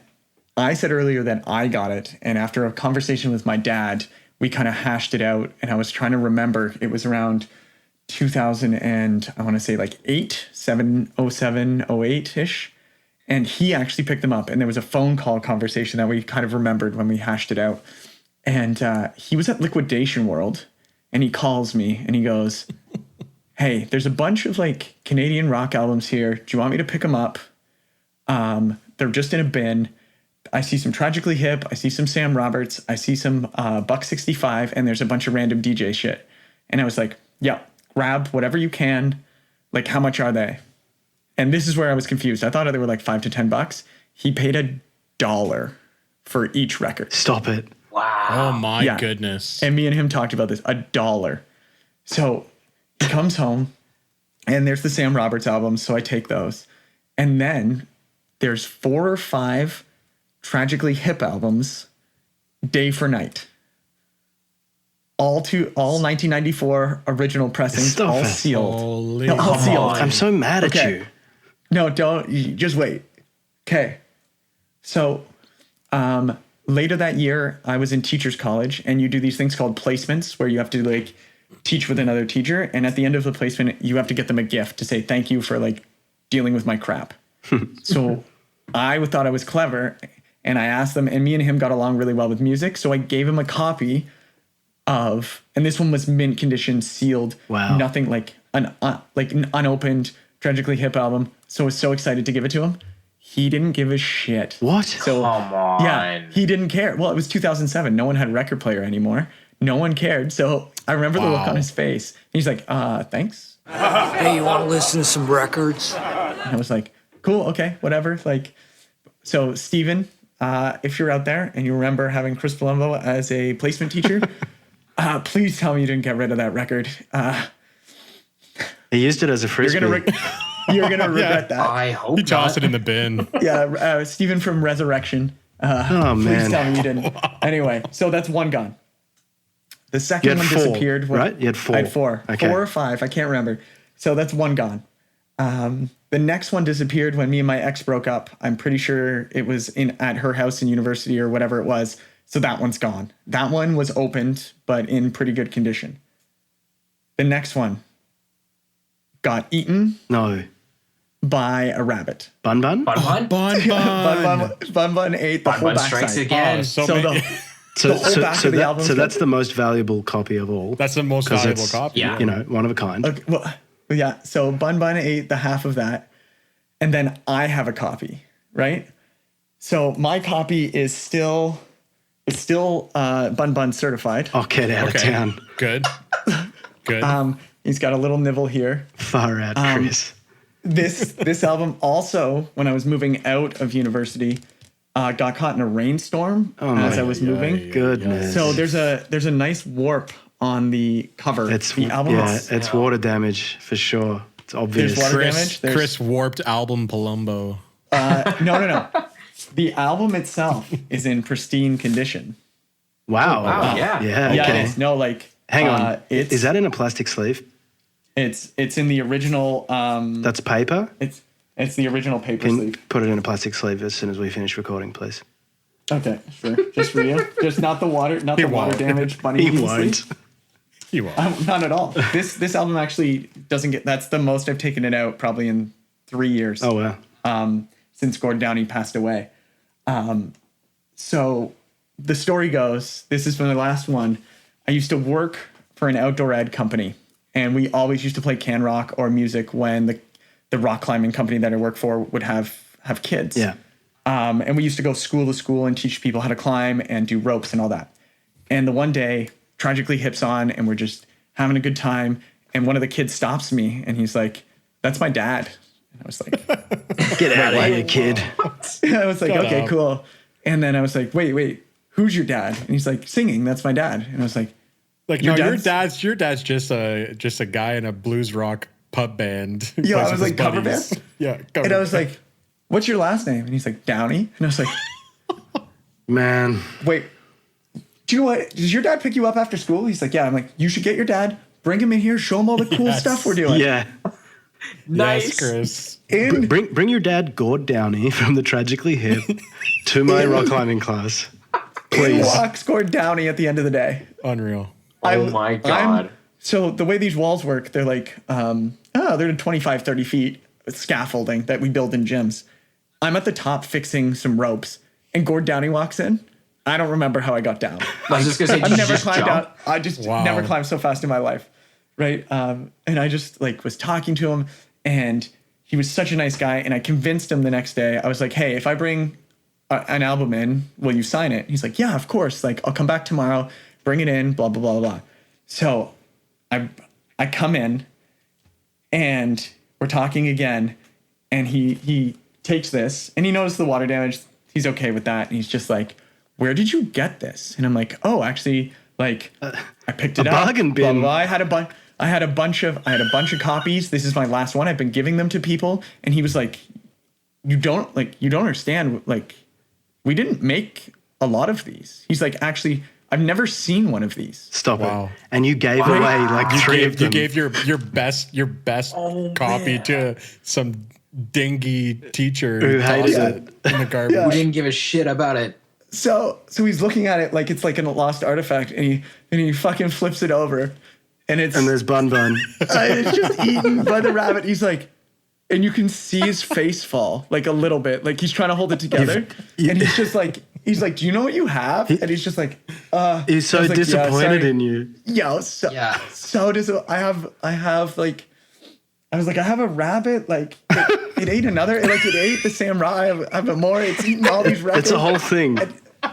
[SPEAKER 6] I said earlier that I got it. And after a conversation with my dad, we kind of hashed it out. And I was trying to remember, it was around 2000 and I want to say like 07, 08-ish. And he actually picked them up. And there was a phone call conversation that we kind of remembered when we hashed it out. And he was at Liquidation World, and he calls me, and he goes, hey, there's a bunch of, like, Canadian rock albums here. Do you want me to pick them up? They're just in a bin. I see some Tragically Hip. I see some Sam Roberts. I see some Buck 65, and there's a bunch of random DJ shit. And I was like, yeah, grab whatever you can. Like, how much are they? And this is where I was confused. I thought they were, like, $5 to $10. He paid $1 for each record.
[SPEAKER 3] Stop it.
[SPEAKER 4] Wow.
[SPEAKER 5] Oh my goodness.
[SPEAKER 6] And me and him talked about this, $1. So he comes home and there's the Sam Roberts albums. So I take those. And then there's 4 or 5 Tragically Hip albums, day for night. All 1994 original pressings,
[SPEAKER 3] Stop
[SPEAKER 6] all
[SPEAKER 3] it.
[SPEAKER 6] sealed. All sealed.
[SPEAKER 3] I'm so mad at you.
[SPEAKER 6] No, don't. Just wait. Okay. So, later that year, I was in teacher's college, and you do these things called placements where you have to like teach with another teacher. And at the end of the placement, you have to get them a gift to say thank you for like dealing with my crap. So I thought I was clever, and I asked them, and me and him got along really well with music. So I gave him a copy of, and this one was mint condition, sealed.
[SPEAKER 3] Wow.
[SPEAKER 6] Nothing like an unopened Tragically Hip album. So I was so excited to give it to him. He didn't give a shit.
[SPEAKER 3] What?
[SPEAKER 6] So,
[SPEAKER 4] come on.
[SPEAKER 6] Yeah, he didn't care. Well, it was 2007. No one had a record player anymore. No one cared. So I remember the look on his face. He's like, thanks.
[SPEAKER 10] Hey, you want to listen to some records?
[SPEAKER 6] And I was like, cool, okay, whatever. Like, so Steven, if you're out there and you remember having Chris Palumbo as a placement teacher, please tell me you didn't get rid of that record.
[SPEAKER 3] He used it as a frisbee.
[SPEAKER 6] You're gonna regret that.
[SPEAKER 4] I hope
[SPEAKER 5] You toss it in the bin.
[SPEAKER 6] Yeah, Steven from Resurrection.
[SPEAKER 3] Oh, man.
[SPEAKER 6] Please tell me you didn't. Anyway, so that's one gone. The second one disappeared.
[SPEAKER 3] Right? You had 4.
[SPEAKER 6] I had 4.
[SPEAKER 3] Okay.
[SPEAKER 6] 4 or 5. I can't remember. So that's one gone. The next one disappeared when me and my ex broke up. I'm pretty sure it was at her house in university or whatever it was. So that one's gone. That one was opened, but in pretty good condition. The next one got eaten.
[SPEAKER 3] No.
[SPEAKER 6] By a rabbit.
[SPEAKER 3] Bun Bun?
[SPEAKER 4] Bun Bun?
[SPEAKER 6] Bun Bun ate the
[SPEAKER 4] Bun
[SPEAKER 6] whole
[SPEAKER 4] Bun
[SPEAKER 6] backside.
[SPEAKER 4] strikes again.
[SPEAKER 6] So
[SPEAKER 3] that's the most valuable copy of all.
[SPEAKER 5] That's the most valuable copy.
[SPEAKER 4] Yeah.
[SPEAKER 3] You know, one of a kind.
[SPEAKER 6] Okay, well, yeah. So Bun Bun ate the half of that, and then I have a copy, right? So my copy is still Bun Bun certified.
[SPEAKER 3] Oh, get out of town.
[SPEAKER 5] Good.
[SPEAKER 6] He's got a little nibble here.
[SPEAKER 3] Far out, Chris.
[SPEAKER 6] This album also, when I was moving out of university, got caught in a rainstorm as I was moving.
[SPEAKER 3] Goodness.
[SPEAKER 6] So there's a nice warp on the cover. The album.
[SPEAKER 3] It's water damage for sure. It's obvious.
[SPEAKER 6] There's water damage.
[SPEAKER 5] Chris warped album Palumbo.
[SPEAKER 6] No. The album itself is in pristine condition.
[SPEAKER 3] Wow.
[SPEAKER 4] Yeah.
[SPEAKER 3] Yeah.
[SPEAKER 6] Yeah,
[SPEAKER 3] Okay.
[SPEAKER 6] it is. No, like
[SPEAKER 3] Hang on. Is that in a plastic sleeve?
[SPEAKER 6] It's in the original.
[SPEAKER 3] That's paper.
[SPEAKER 6] It's the original paper
[SPEAKER 3] Can
[SPEAKER 6] sleeve.
[SPEAKER 3] put it in a plastic sleeve as soon as we finish recording, please.
[SPEAKER 6] Okay, sure. Just for you. Just not the water damage. Bunny
[SPEAKER 3] He won't.
[SPEAKER 6] sleeve.
[SPEAKER 5] He won't.
[SPEAKER 6] Not at all. This album actually doesn't get. That's the most I've taken it out probably in 3 years.
[SPEAKER 3] Oh wow.
[SPEAKER 6] Since Gord Downey passed away. So the story goes. This is from the last one. I used to work for an outdoor ad company, and we always used to play can rock or music when the rock climbing company that I work for would have kids.
[SPEAKER 3] Yeah.
[SPEAKER 6] And we used to go school to school and teach people how to climb and do ropes and all that. And the one day, Tragically hips on, and we're just having a good time. And one of the kids stops me, and he's like, "That's my dad." And I was like,
[SPEAKER 3] "Get out of here, kid."
[SPEAKER 6] I was like, "Okay, cool." And then I was like, "Wait, who's your dad?" And he's like, "Singing. That's my dad." And I was like,
[SPEAKER 5] your dad's just a guy in a blues rock pub band.
[SPEAKER 6] Yeah, I was like, cover band?
[SPEAKER 5] Yeah.
[SPEAKER 6] And I was like, "What's your last name?" And he's like, "Downey." And I was like,
[SPEAKER 3] "Man,
[SPEAKER 6] wait, do you know what? Does your dad pick you up after school?" He's like, "Yeah." I'm like, "You should get your dad, bring him in here, show him all the cool stuff we're doing."
[SPEAKER 3] Yeah.
[SPEAKER 6] Nice.
[SPEAKER 5] Yes, Chris.
[SPEAKER 3] Bring your dad, Gord Downey, from the Tragically Hip to my rock climbing class. Please.
[SPEAKER 6] Walks Gord Downey at the end of the day.
[SPEAKER 5] Unreal.
[SPEAKER 4] Oh my God.
[SPEAKER 6] So the way these walls work, they're like, they're 25, 30 feet scaffolding that we build in gyms. I'm at the top fixing some ropes, and Gord Downey walks in. I don't remember how I got down.
[SPEAKER 4] I was just gonna say,
[SPEAKER 6] I've never climbed down. I just
[SPEAKER 5] Wow.
[SPEAKER 6] never climbed so fast in my life, right? And I just was talking to him, and he was such a nice guy. And I convinced him the next day. I was like, "Hey, if I bring an album in, will you sign it?" He's like, "Yeah, of course. Like, I'll come back tomorrow, bring it in, blah blah blah blah." So I come in, and we're talking again, and he takes this, and he noticed the water damage. He's okay with that, and he's just like, "Where did you get this?" And I'm like, "Oh, actually, like I picked it up.
[SPEAKER 3] Bargain bin.
[SPEAKER 6] Blah, blah, blah. I had a bunch of copies. This is my last one. I've been giving them to people." And he was like, you don't understand. Like, we didn't make a lot of these. He's like, "Actually, I've never seen one of these."
[SPEAKER 3] Stop it. And you gave away like three of them.
[SPEAKER 5] You gave your best copy to some dingy teacher
[SPEAKER 3] who hated it
[SPEAKER 5] in the garbage.
[SPEAKER 4] Who didn't give a shit about it.
[SPEAKER 6] So he's looking at it like it's like a lost artifact, and he fucking flips it over, and
[SPEAKER 3] there's Bun Bun.
[SPEAKER 6] It's just eaten by the rabbit. He's like, and you can see his face fall like a little bit, like he's trying to hold it together, and he's just like, "Do you know what you have?" And he's just like,
[SPEAKER 3] He's so disappointed in you.
[SPEAKER 6] So I have like, I was like, I have a rabbit, like it ate another, like it ate the samurai. I have more. It's eating all these rabbits.
[SPEAKER 3] It's a whole thing.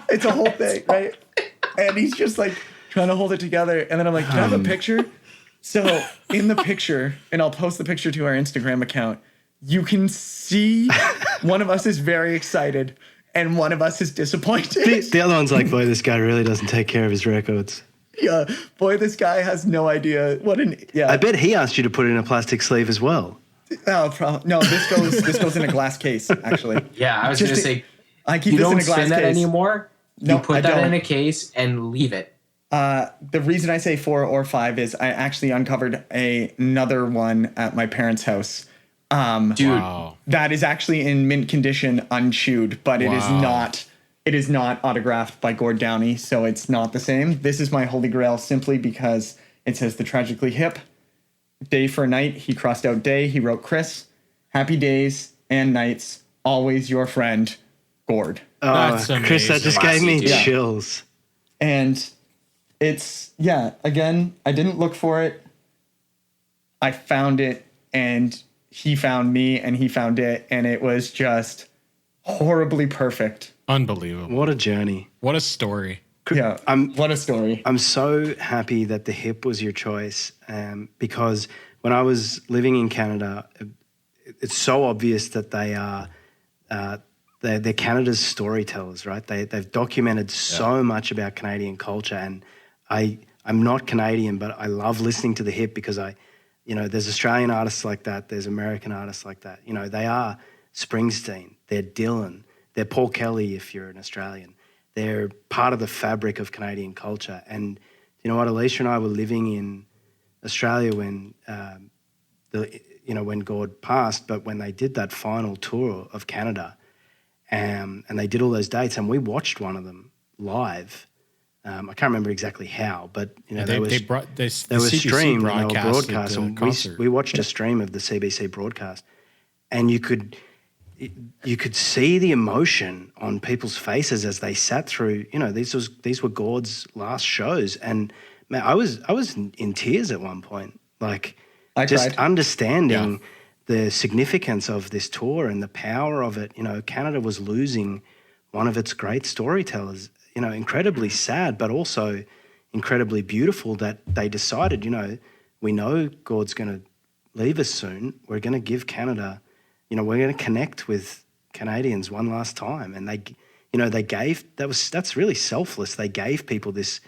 [SPEAKER 6] It's a whole thing, right? And he's just like trying to hold it together. And then I'm like, "Can I have a picture?" So in the picture, and I'll post the picture to our Instagram account, you can see one of us is very excited and one of us is disappointed.
[SPEAKER 3] The other one's like, "Boy, this guy really doesn't take care of his records."
[SPEAKER 6] Yeah, boy, this guy has no idea what
[SPEAKER 3] I bet he asked you to put it in a plastic sleeve as well.
[SPEAKER 6] Oh, no, this goes in a glass case, actually.
[SPEAKER 4] Yeah, I was
[SPEAKER 6] Just
[SPEAKER 4] gonna say,
[SPEAKER 6] I keep
[SPEAKER 4] you
[SPEAKER 6] this
[SPEAKER 4] don't
[SPEAKER 6] in a glass
[SPEAKER 4] spin that
[SPEAKER 6] case
[SPEAKER 4] anymore.
[SPEAKER 6] No,
[SPEAKER 4] You put
[SPEAKER 6] I
[SPEAKER 4] that
[SPEAKER 6] don't.
[SPEAKER 4] in a case and leave it.
[SPEAKER 6] The reason I say 4 or 5 is I actually uncovered another one at my parents' house.
[SPEAKER 4] Dude,
[SPEAKER 5] Wow.
[SPEAKER 6] That is actually in mint condition, unchewed, but it is not autographed by Gord Downey, so it's not the same. This is my Holy Grail simply because it says the Tragically Hip. Day for night, he crossed out day. He wrote Chris. Happy days and nights, always your friend, Gord.
[SPEAKER 3] Oh,
[SPEAKER 5] That's
[SPEAKER 3] Chris, that just gave me
[SPEAKER 4] Classy, dude.
[SPEAKER 3] chills.
[SPEAKER 6] And it's, again, I didn't look for it. I found it, and he found me, and he found it, and it was just horribly perfect.
[SPEAKER 5] Unbelievable.
[SPEAKER 3] What a journey.
[SPEAKER 5] What a story.
[SPEAKER 6] Yeah, what a story.
[SPEAKER 3] I'm so happy that the hip was your choice, because when I was living in Canada, it's so obvious that they are they're Canada's storytellers, right? They've documented so much about Canadian culture, and I'm not Canadian, but I love listening to the hip because there's Australian artists like that, there's American artists like that. They are Springsteen, they're Dylan, they're Paul Kelly if you're an Australian. They're part of the fabric of Canadian culture. And you know what, Alicia and I were living in Australia when when Gord passed, but when they did that final tour of Canada, and they did all those dates, and we watched one of them live. I can't remember exactly how, but they were streamed, and they were broadcast, and we watched a stream of the CBC broadcast, and you could see the emotion on people's faces as they sat through. These were Gord's last shows, and man, I was in tears at one point, like
[SPEAKER 6] I
[SPEAKER 3] just
[SPEAKER 6] cried.
[SPEAKER 3] understanding the significance of this tour and the power of it. Canada was losing one of its great storytellers. Incredibly sad, but also incredibly beautiful that they decided. We know Gord's going to leave us soon. We're going to give Canada. We're going to connect with Canadians one last time. And they gave, that's really selfless. They gave people this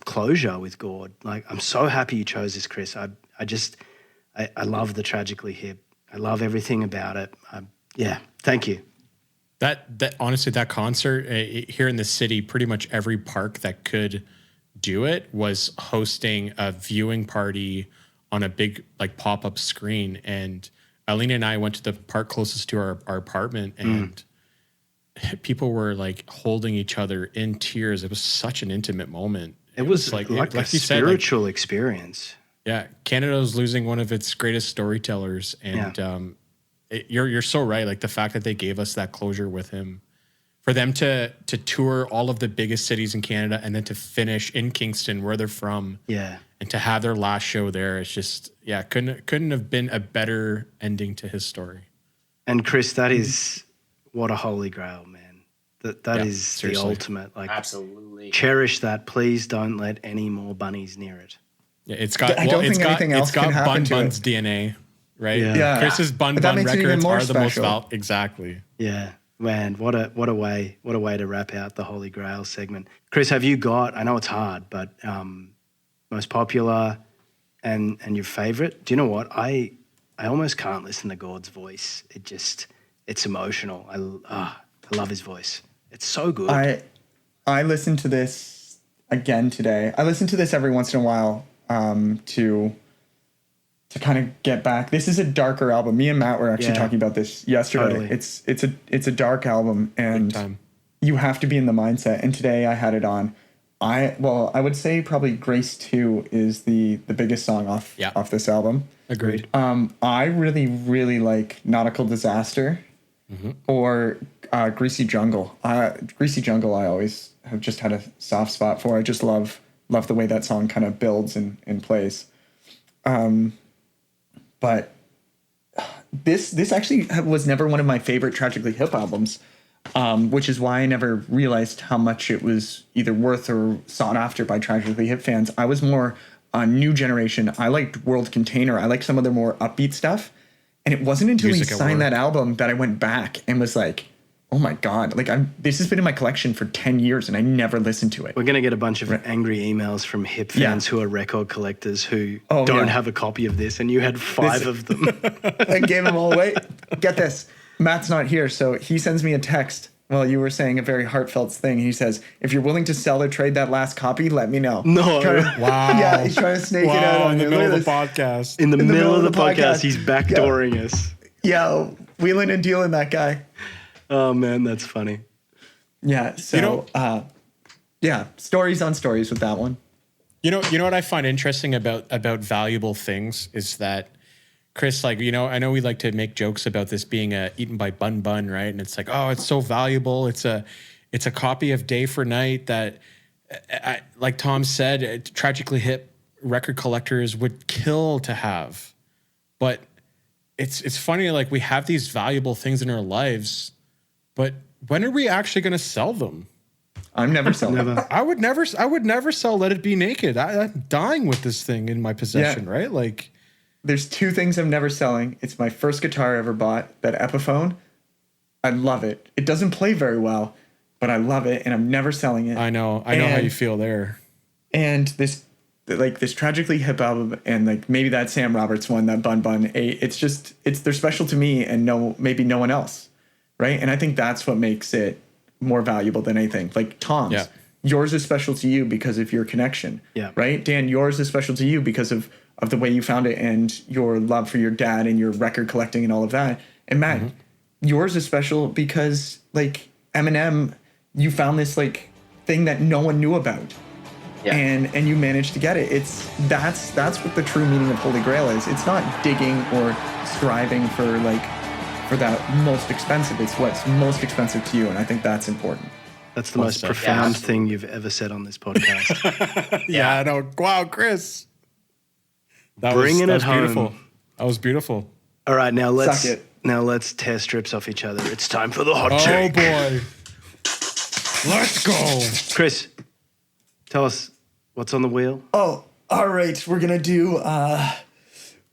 [SPEAKER 3] closure with Gord. Like, I'm so happy you chose this, Chris. I love the Tragically Hip. I love everything about it. Thank you.
[SPEAKER 5] That honestly, that concert here in the city, pretty much every park that could do it was hosting a viewing party on a big pop-up screen. And Alina and I went to the park closest to our apartment, and people were holding each other in tears. It was such an intimate moment.
[SPEAKER 3] It was like a spiritual experience.
[SPEAKER 5] Yeah, Canada was losing one of its greatest storytellers, and you're so right. The fact that they gave us that closure with him, for them to tour all of the biggest cities in Canada and then to finish in Kingston, where they're from, and to have their last show there, it's just couldn't have been a better ending to his story.
[SPEAKER 3] And Chris, that is what a Holy Grail, man. That is
[SPEAKER 5] seriously.
[SPEAKER 3] The ultimate.
[SPEAKER 4] absolutely.
[SPEAKER 3] Cherish that. Please don't let any more bunnies near it.
[SPEAKER 5] Yeah, it's got.
[SPEAKER 6] I don't think anything else can happen to
[SPEAKER 5] Bun's
[SPEAKER 6] it.
[SPEAKER 5] DNA, right?
[SPEAKER 3] Yeah.
[SPEAKER 5] Chris's Bun
[SPEAKER 6] But that makes it even
[SPEAKER 5] records
[SPEAKER 6] more
[SPEAKER 5] are the most
[SPEAKER 6] special.
[SPEAKER 5] exactly.
[SPEAKER 3] Yeah, man, what a way to wrap out the Holy Grail segment. Chris, have you got? I know it's hard, but most popular and your favorite. Do you know what? I almost can't listen to Gord's voice. It's emotional. I love his voice. It's so good.
[SPEAKER 6] I listened to this again today. I listen to this every once in a while to kind of get back. This is a darker album. Me and Matt were actually talking about this yesterday.
[SPEAKER 3] Totally.
[SPEAKER 6] It's a dark album, and you have to be in the mindset. And today I had it on. I would say probably Grace 2 is the biggest song off this album.
[SPEAKER 5] Agreed.
[SPEAKER 6] I really, really like Nautical Disaster or Greasy Jungle. Greasy Jungle I always have just had a soft spot for. I just love the way that song kind of builds and plays. But this actually was never one of my favorite Tragically Hip albums, which is why I never realized how much it was either worth or sought after by Tragically Hip fans. I was more a new generation. I liked World Container. I liked some of their more upbeat stuff. And it wasn't until he signed that album that I went back and was like, oh my God, this has been in my collection for 10 years and I never listened to it.
[SPEAKER 3] We're going to get a bunch of angry emails from hip fans who are record collectors who don't have a copy of this, and you had 5 of them.
[SPEAKER 6] I gave them all away. Get this. Matt's not here, so he sends me a text Well, you were saying a very heartfelt thing. He says, if you're willing to sell or trade that last copy, let me know.
[SPEAKER 3] No.
[SPEAKER 5] Wow.
[SPEAKER 6] Yeah, he's trying to snake it out on
[SPEAKER 5] in the
[SPEAKER 6] you.
[SPEAKER 5] middle
[SPEAKER 6] Look
[SPEAKER 5] of the
[SPEAKER 6] at this.
[SPEAKER 5] podcast.
[SPEAKER 3] In the middle of the podcast, he's backdooring us.
[SPEAKER 6] Yeah, wheeling and dealing that guy.
[SPEAKER 3] Oh, man, that's funny.
[SPEAKER 6] Yeah, so, stories on stories with that one.
[SPEAKER 5] You know what I find interesting about valuable things is that, Chris, like, I know we like to make jokes about this being eaten by Bun Bun, right? And it's like, oh, it's so valuable. It's a copy of Day for Night that, like Tom said, Tragically Hip record collectors would kill to have. But it's funny, like, we have these valuable things in our lives, but when are we actually going to sell them?
[SPEAKER 6] I'm never selling it.
[SPEAKER 5] I would never sell Let It Be Naked. I'm dying with this thing in my possession, right? Like,
[SPEAKER 6] there's two things I'm never selling. It's my first guitar I ever bought, that Epiphone. I love it. It doesn't play very well, but I love it, and I'm never selling it.
[SPEAKER 5] I know how you feel there.
[SPEAKER 6] And this Tragically Hip album, and like maybe that Sam Roberts one, that Bun Bun, they're special to me and maybe no one else, right? And I think that's what makes it more valuable than anything. Like Tom's, yours is special to you because of your connection, right? Dan, yours is special to you because of the way you found it and your love for your dad and your record collecting and all of that. And Matt, yours is special because like Eminem, you found this like thing that no one knew about. Yeah. And you managed to get it. That's what the true meaning of Holy Grail is. It's not digging or striving for that most expensive. It's what's most expensive to you, and I think that's important.
[SPEAKER 3] That's the most profound thing you've ever said on this podcast.
[SPEAKER 5] I know. Wow, Chris. That was home. Beautiful. That was beautiful.
[SPEAKER 3] All right, now let's tear strips off each other. It's time for the hot take.
[SPEAKER 5] Oh boy. Let's go.
[SPEAKER 3] Chris, tell us what's on the wheel.
[SPEAKER 6] Oh, all right. We're gonna do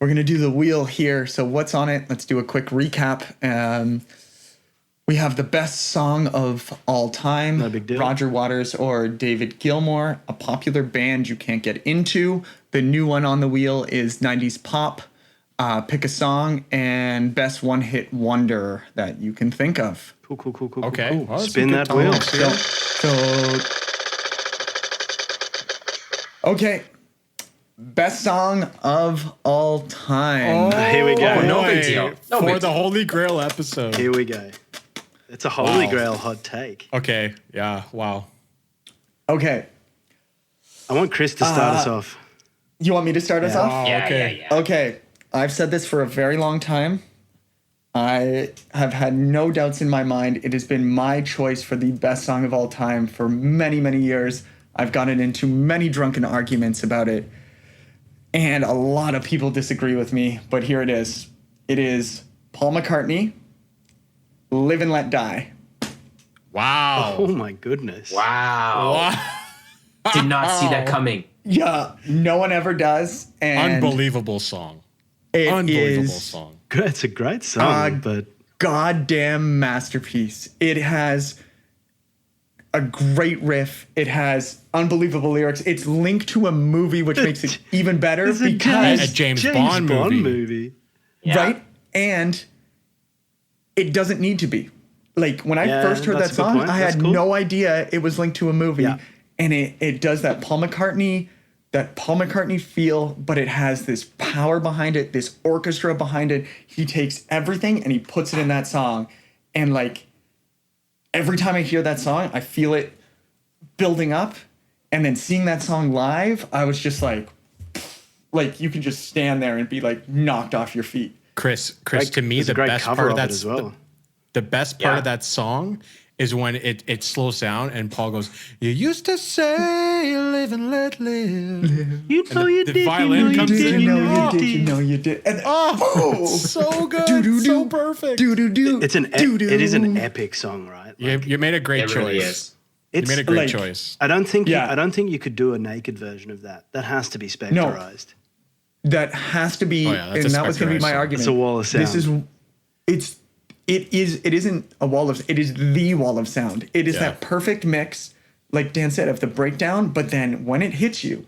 [SPEAKER 6] the wheel here. So what's on it? Let's do a quick recap. We have the best song of all time.
[SPEAKER 3] No big deal.
[SPEAKER 6] Roger Waters or David Gilmour, a popular band you can't get into. The new one on the wheel is 90s pop. Pick a song, and best one-hit wonder that you can think of.
[SPEAKER 3] Cool.
[SPEAKER 5] Okay.
[SPEAKER 3] Cool.
[SPEAKER 5] Well,
[SPEAKER 3] spin that wheel.
[SPEAKER 6] Okay. Best song of all time.
[SPEAKER 3] Here we go.
[SPEAKER 4] No big deal.
[SPEAKER 5] For the Holy Grail episode.
[SPEAKER 3] Here we go. It's a Holy Grail hot take.
[SPEAKER 5] Okay. Yeah. Wow.
[SPEAKER 6] Okay.
[SPEAKER 3] I want Chris to start us off.
[SPEAKER 6] You want me to start us off?
[SPEAKER 4] Yeah.
[SPEAKER 6] Okay. I've said this for a very long time. I have had no doubts in my mind. It has been my choice for the best song of all time for many, many years. I've gotten into many drunken arguments about it. And a lot of people disagree with me, but here it is. It is Paul McCartney, Live and Let Die.
[SPEAKER 5] Wow.
[SPEAKER 3] Oh my goodness.
[SPEAKER 4] Wow. Did not see that coming.
[SPEAKER 6] Yeah, no one ever does. And
[SPEAKER 5] unbelievable song.
[SPEAKER 6] Unbelievable
[SPEAKER 5] song.
[SPEAKER 3] It's a great song, but
[SPEAKER 6] goddamn masterpiece. It has a great riff. It has unbelievable lyrics. It's linked to a movie, which makes it even better because
[SPEAKER 5] a James Bond movie.
[SPEAKER 6] Right? And it doesn't need to be. Like when I first heard that song, I had no idea it was linked to a movie. Yeah. And it does that Paul McCartney feel, but it has this power behind it, this orchestra behind it. He takes everything and he puts it in that song. And like every time I hear that song, I feel it building up. And then seeing that song live, I was just like you can just stand there and be like knocked off your feet.
[SPEAKER 5] Chris, to me, the best part of that as well. The best part of that song is when it slows down and Paul goes, "You used to say live and let live."
[SPEAKER 3] You know you did. The violin comes in.
[SPEAKER 6] You know you did. And
[SPEAKER 5] so good, so perfect.
[SPEAKER 3] It is an epic song, right?
[SPEAKER 5] Like, you made a great choice.
[SPEAKER 4] Really is.
[SPEAKER 5] You made a great choice.
[SPEAKER 3] I don't think you could do a naked version of that. That has to be specterized.
[SPEAKER 6] No, that has to be, and that was going to be my argument.
[SPEAKER 3] It's a wall of sound.
[SPEAKER 6] It isn't a wall of, it is the wall of sound. It is that perfect mix, like Dan said, of the breakdown, but then when it hits you.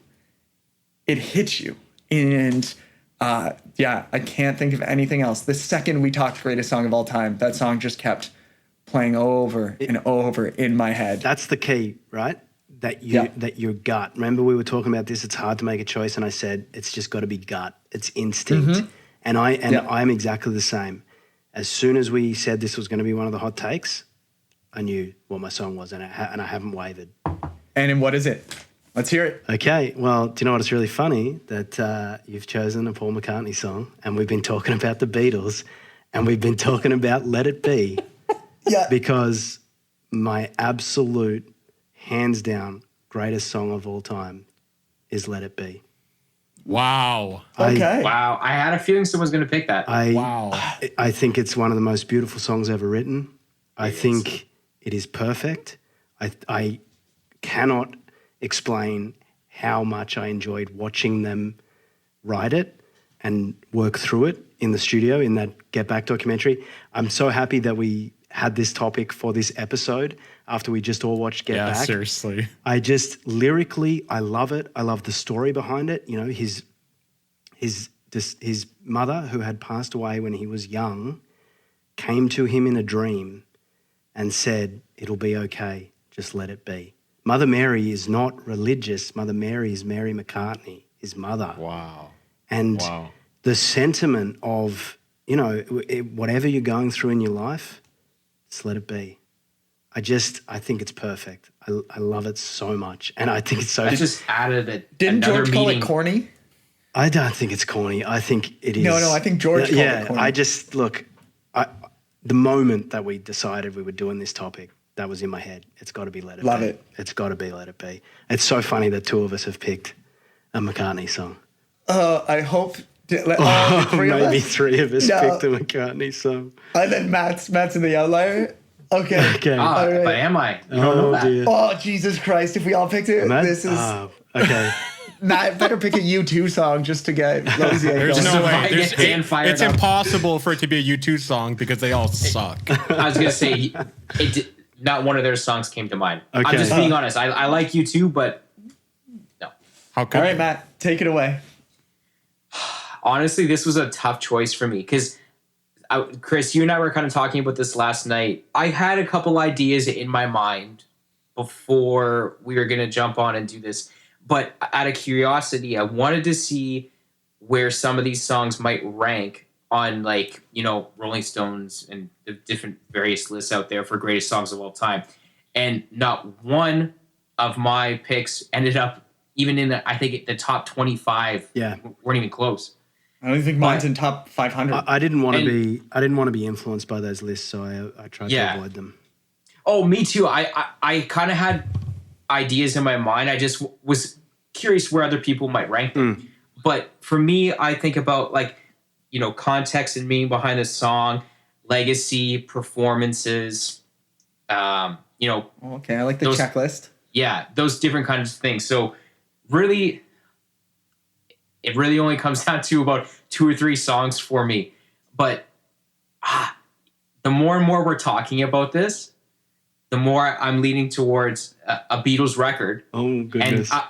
[SPEAKER 6] And I can't think of anything else. The second we talked greatest song of all time, that song just kept playing over and over in my head.
[SPEAKER 3] That's the key, right? That your gut. Remember we were talking about this. It's hard to make a choice, and I said it's just got to be gut. It's instinct, and I'm exactly the same. As soon as we said this was going to be one of the hot takes, I knew what my song was, and I haven't wavered.
[SPEAKER 6] And what is it? Let's hear it.
[SPEAKER 3] Okay. Well, do you know what? It's really funny that you've chosen a Paul McCartney song, and we've been talking about the Beatles, and we've been talking about Let It Be.
[SPEAKER 6] Yeah.
[SPEAKER 3] Because my absolute, hands down, greatest song of all time is Let It Be.
[SPEAKER 5] Wow.
[SPEAKER 6] Okay.
[SPEAKER 4] Wow. I had a feeling someone's going to pick that.
[SPEAKER 3] I think it's one of the most beautiful songs ever written. I think it is perfect. I cannot explain how much I enjoyed watching them write it and work through it in the studio in that Get Back documentary. I'm so happy that we had this topic for this episode after we just all watched Get Back.
[SPEAKER 5] Yeah, seriously.
[SPEAKER 3] I just lyrically, I love it. I love the story behind it. You know, his mother, who had passed away when he was young, came to him in a dream and said, "It'll be okay. Just let it be." Mother Mary is not religious. Mother Mary is Mary McCartney, his mother.
[SPEAKER 5] Wow.
[SPEAKER 3] And the sentiment of, you know, whatever you're going through in your life, just let it be. I think it's perfect. I love it so much. And I think it's so...
[SPEAKER 4] I just added it.
[SPEAKER 6] Didn't George call it corny?
[SPEAKER 3] I don't think it's corny. I think it is...
[SPEAKER 6] No, I think George called it corny.
[SPEAKER 3] I just... Look, the moment that we decided we were doing this topic, that was in my head. It's got to be Let It Be.
[SPEAKER 6] Love it.
[SPEAKER 3] It's got to be Let It Be. It's so funny that two of us have picked a McCartney song.
[SPEAKER 6] I hope... maybe
[SPEAKER 3] three of us picked the McCartney song.
[SPEAKER 6] And then Matt's in the outlier. Okay.
[SPEAKER 4] Right. But am I? You don't know that.
[SPEAKER 3] Dear.
[SPEAKER 6] Oh, Jesus Christ. If we all picked it,
[SPEAKER 3] Matt?
[SPEAKER 6] this is...
[SPEAKER 3] okay.
[SPEAKER 6] Matt better pick a U2 song just to get Rosie.
[SPEAKER 5] There's no way. It's
[SPEAKER 4] up.
[SPEAKER 5] impossible for it to be a U2 song because they all suck.
[SPEAKER 4] I was going to say, not one of their songs came to mind.
[SPEAKER 3] Okay.
[SPEAKER 4] I'm just being honest. I like U2, but no.
[SPEAKER 5] How come?
[SPEAKER 6] All right, Matt, take it away.
[SPEAKER 4] Honestly, this was a tough choice for me because, Chris, you and I were kind of talking about this last night. I had a couple ideas in my mind before we were going to jump on and do this. But out of curiosity, I wanted to see where some of these songs might rank on, like, you know, Rolling Stones and the different various lists out there for greatest songs of all time. And not one of my picks ended up even in the, I think, the top 25.
[SPEAKER 3] Yeah.
[SPEAKER 4] Weren't even close.
[SPEAKER 6] I don't think mine's in top 500.
[SPEAKER 3] I didn't want to be influenced by those lists, so I tried to avoid them.
[SPEAKER 4] Oh, me too. I kind of had ideas in my mind. I just was curious where other people might rank them. But for me, I think about, like, you know, context and meaning behind the song, legacy, performances, you know.
[SPEAKER 6] Okay, I like the checklist.
[SPEAKER 4] Yeah, those different kinds of things. So really, it really only comes down to about 2 or 3 songs for me. But the more and more we're talking about this, the more I'm leaning towards a Beatles record.
[SPEAKER 3] Oh goodness!
[SPEAKER 4] And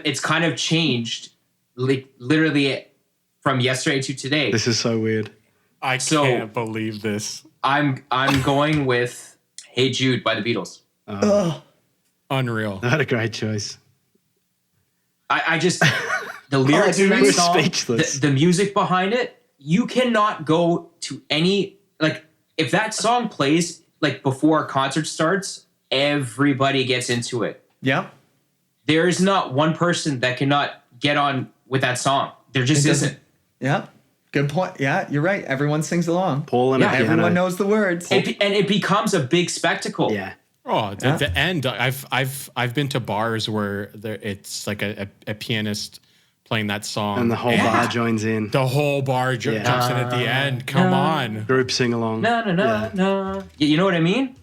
[SPEAKER 4] it's kind of changed, literally from yesterday to today.
[SPEAKER 3] This is so weird.
[SPEAKER 5] I can't believe this.
[SPEAKER 4] I'm going with "Hey Jude" by the Beatles.
[SPEAKER 5] Unreal.
[SPEAKER 3] Not a great choice.
[SPEAKER 4] I just the lyrics in that song,
[SPEAKER 3] speechless.
[SPEAKER 4] The music behind it. You cannot go to any, like, if that song plays, like, before a concert starts, everybody gets into it.
[SPEAKER 6] Yeah.
[SPEAKER 4] There is not one person that cannot get on with that song. There just isn't.
[SPEAKER 6] Yeah. Good point. Yeah, you're right. Everyone sings along.
[SPEAKER 3] Paul and
[SPEAKER 6] everyone knows the words.
[SPEAKER 4] And it becomes a big spectacle.
[SPEAKER 3] Yeah.
[SPEAKER 5] Oh, the end. I've been to bars where it's like a pianist playing that song,
[SPEAKER 3] and the whole bar joins in.
[SPEAKER 5] The whole bar jumps in at the end. Come on,
[SPEAKER 3] group sing along.
[SPEAKER 4] No. You know what I mean?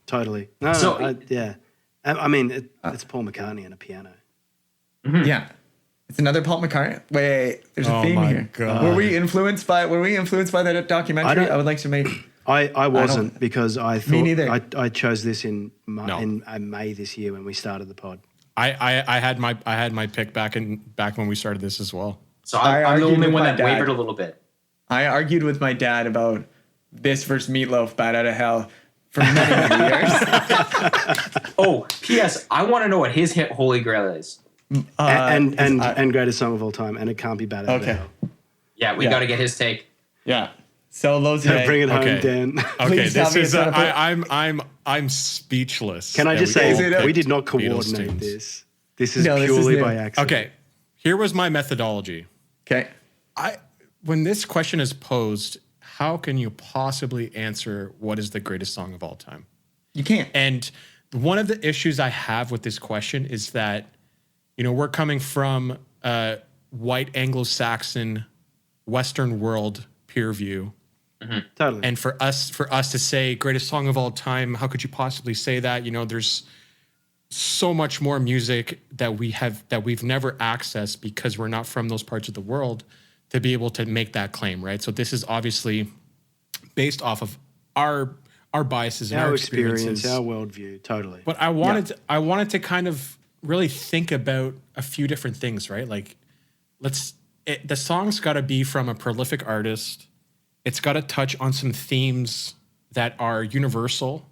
[SPEAKER 3] Totally. I mean, it's Paul McCartney and a piano.
[SPEAKER 6] Mm-hmm. Yeah, it's another Paul McCartney. Wait, there's a theme here.
[SPEAKER 5] God.
[SPEAKER 6] Were we influenced by that documentary? I would like to make.
[SPEAKER 3] I wasn't, because I thought
[SPEAKER 6] me neither.
[SPEAKER 3] I chose this in May this year when we started the pod.
[SPEAKER 5] I had my pick back when we started this as well.
[SPEAKER 4] So I'm the only one that wavered a little bit.
[SPEAKER 6] I argued with my dad about this versus Meatloaf, Bat Out of Hell, for many years.
[SPEAKER 4] Oh, P.S. I want to know what his hit Holy Grail is.
[SPEAKER 3] And greatest song of all time, and it can't be bad.
[SPEAKER 6] Okay.
[SPEAKER 4] Yeah, we got to get his take.
[SPEAKER 6] Yeah. So Lozier.
[SPEAKER 3] Bring it home,
[SPEAKER 5] Okay.
[SPEAKER 3] Dan.
[SPEAKER 5] Okay,
[SPEAKER 6] Please tell
[SPEAKER 5] this
[SPEAKER 6] me
[SPEAKER 5] is
[SPEAKER 6] it's not
[SPEAKER 5] I'm speechless.
[SPEAKER 3] Can I
[SPEAKER 5] that
[SPEAKER 3] just
[SPEAKER 5] we
[SPEAKER 3] say
[SPEAKER 5] all
[SPEAKER 3] we
[SPEAKER 5] picked
[SPEAKER 3] did not
[SPEAKER 5] Beatles
[SPEAKER 3] coordinate
[SPEAKER 5] tunes.
[SPEAKER 3] this. This is
[SPEAKER 6] No, this is
[SPEAKER 3] purely
[SPEAKER 6] new.
[SPEAKER 3] by accident.
[SPEAKER 5] Okay, here was my methodology.
[SPEAKER 6] Okay.
[SPEAKER 5] When this question is posed, how can you possibly answer what is the greatest song of all time?
[SPEAKER 6] You can't.
[SPEAKER 5] And one of the issues I have with this question is that, we're coming from a white Anglo-Saxon Western world peer view.
[SPEAKER 3] Totally.
[SPEAKER 5] And for us to say greatest song of all time, how could you possibly say that? There's so much more music that we've never accessed because we're not from those parts of the world to be able to make that claim, right? So this is obviously based off of our biases and our experiences,
[SPEAKER 3] our worldview, totally.
[SPEAKER 5] But I wanted to kind of really think about a few different things, right? Like, the song's got to be from a prolific artist. It's got to touch on some themes that are universal,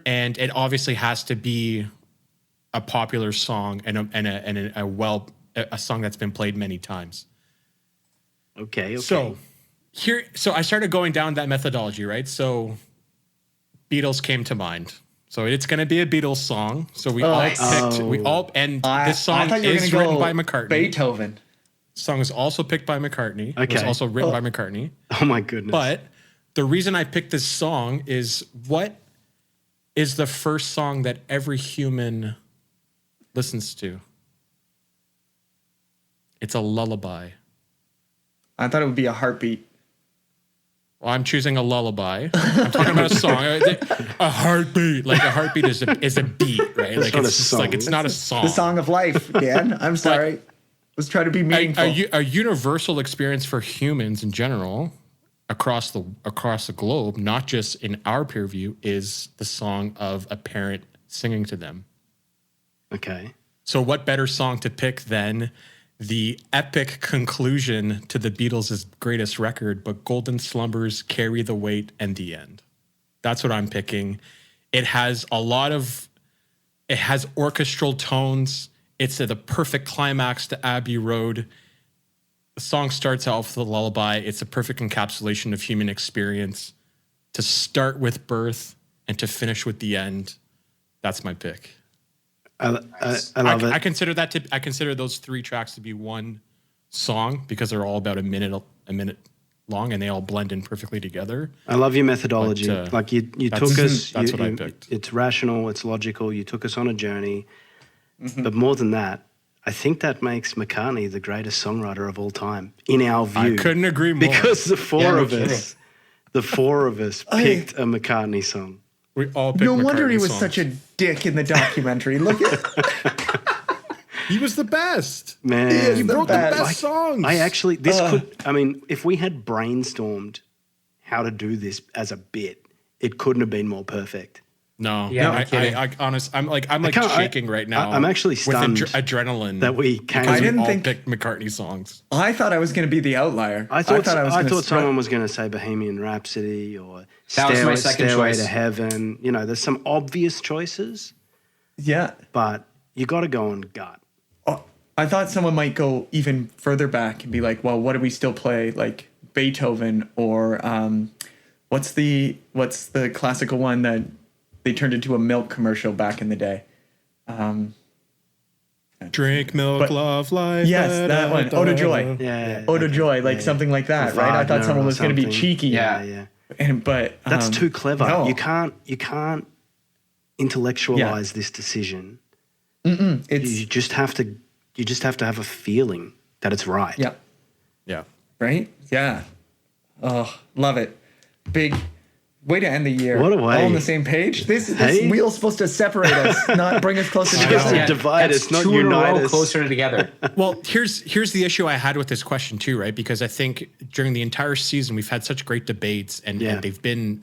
[SPEAKER 5] and it obviously has to be a popular song and a song that's been played many times.
[SPEAKER 3] Okay.
[SPEAKER 5] So I started going down that methodology, right? So Beatles came to mind. So it's going to be a Beatles song. So this song is written by McCartney.
[SPEAKER 6] Beethoven.
[SPEAKER 5] Song is also picked by McCartney.
[SPEAKER 3] Okay.
[SPEAKER 5] It was also written by McCartney.
[SPEAKER 3] Oh my goodness.
[SPEAKER 5] But the reason I picked this song is, what is the first song that every human listens to? It's a lullaby.
[SPEAKER 6] I thought it would be a heartbeat.
[SPEAKER 5] Well, I'm choosing a lullaby. I'm talking about a song. A heartbeat. Like, a heartbeat is a beat, right? Like,
[SPEAKER 3] not
[SPEAKER 5] it's
[SPEAKER 3] a
[SPEAKER 5] just
[SPEAKER 3] song.
[SPEAKER 5] like, it's not a song.
[SPEAKER 6] The song of life, Dan. I'm sorry. Let's try to be meaningful.
[SPEAKER 5] A universal experience for humans in general across the globe, not just in our peer view, is the song of a parent singing to them.
[SPEAKER 3] Okay.
[SPEAKER 5] So what better song to pick than the epic conclusion to the Beatles' greatest record, but Golden Slumbers, Carry the Weight, and the End. That's what I'm picking. It has orchestral tones. It's the perfect climax to Abbey Road. The song starts out with a lullaby. It's a perfect encapsulation of human experience. To start with birth and to finish with the end. That's my pick.
[SPEAKER 3] I love it.
[SPEAKER 5] I consider those three tracks to be one song because they're all about a minute long and they all blend in perfectly together.
[SPEAKER 3] I love your methodology.
[SPEAKER 5] But,
[SPEAKER 3] you took us.
[SPEAKER 5] That's what I picked.
[SPEAKER 3] It's rational. It's logical. You took us on a journey. But more than that, I think that makes McCartney the greatest songwriter of all time in our view.
[SPEAKER 5] I couldn't agree more.
[SPEAKER 3] Because the four of us picked a McCartney song.
[SPEAKER 5] We all picked
[SPEAKER 6] No wonder
[SPEAKER 5] McCartney
[SPEAKER 6] he was
[SPEAKER 5] songs.
[SPEAKER 6] such a dick in the documentary. Look at
[SPEAKER 5] He was the best.
[SPEAKER 3] Man,
[SPEAKER 5] He wrote the best
[SPEAKER 3] Like,
[SPEAKER 5] songs.
[SPEAKER 3] If we had brainstormed how to do this as a bit, it couldn't have been more perfect.
[SPEAKER 5] No,
[SPEAKER 4] Yeah,
[SPEAKER 5] no,
[SPEAKER 4] I'm kidding.
[SPEAKER 5] I'm like shaking right now.
[SPEAKER 3] I'm actually stunned
[SPEAKER 5] with adrenaline
[SPEAKER 3] that we came.
[SPEAKER 5] because
[SPEAKER 6] I didn't
[SPEAKER 5] we all
[SPEAKER 6] think-
[SPEAKER 5] picked McCartney songs.
[SPEAKER 6] I thought I was going to be the outlier.
[SPEAKER 3] I thought
[SPEAKER 6] I was
[SPEAKER 3] someone was going to say Bohemian Rhapsody or
[SPEAKER 4] That was my second
[SPEAKER 3] Stairway
[SPEAKER 4] choice.
[SPEAKER 3] to Heaven. There's some obvious choices,
[SPEAKER 6] Yeah.
[SPEAKER 3] but you got to go on gut.
[SPEAKER 6] Oh, I thought someone might go even further back and be like, well, what do we still play? Like Beethoven or what's the classical one that they turned into a milk commercial back in the day?
[SPEAKER 5] Drink milk,
[SPEAKER 6] But-
[SPEAKER 5] love life.
[SPEAKER 6] Yes, that one. Ode to Joy.
[SPEAKER 3] Yeah.
[SPEAKER 6] Ode to Joy, like something like that, right? I thought
[SPEAKER 3] Wagner
[SPEAKER 6] someone
[SPEAKER 3] or
[SPEAKER 6] was going to be
[SPEAKER 3] something.
[SPEAKER 6] cheeky.
[SPEAKER 3] Yeah.
[SPEAKER 6] But
[SPEAKER 3] That's too clever.
[SPEAKER 6] no.
[SPEAKER 3] You can't intellectualize this decision.
[SPEAKER 6] It's
[SPEAKER 3] You just have to have a feeling that it's right.
[SPEAKER 6] yeah,
[SPEAKER 5] Yeah.
[SPEAKER 6] right? Yeah. Oh, love it. Big way to end the year.
[SPEAKER 3] What a way.
[SPEAKER 6] All on the same page. This
[SPEAKER 3] Hey?
[SPEAKER 6] wheel's supposed to separate us, not bring us closer
[SPEAKER 3] It's supposed
[SPEAKER 6] together.
[SPEAKER 3] to divide
[SPEAKER 4] That's
[SPEAKER 3] us, not
[SPEAKER 4] two in a
[SPEAKER 3] unite
[SPEAKER 4] row
[SPEAKER 3] us.
[SPEAKER 4] closer together.
[SPEAKER 5] Well, here's the issue I had with this question too, right? Because I think during the entire season we've had such great debates, and they've been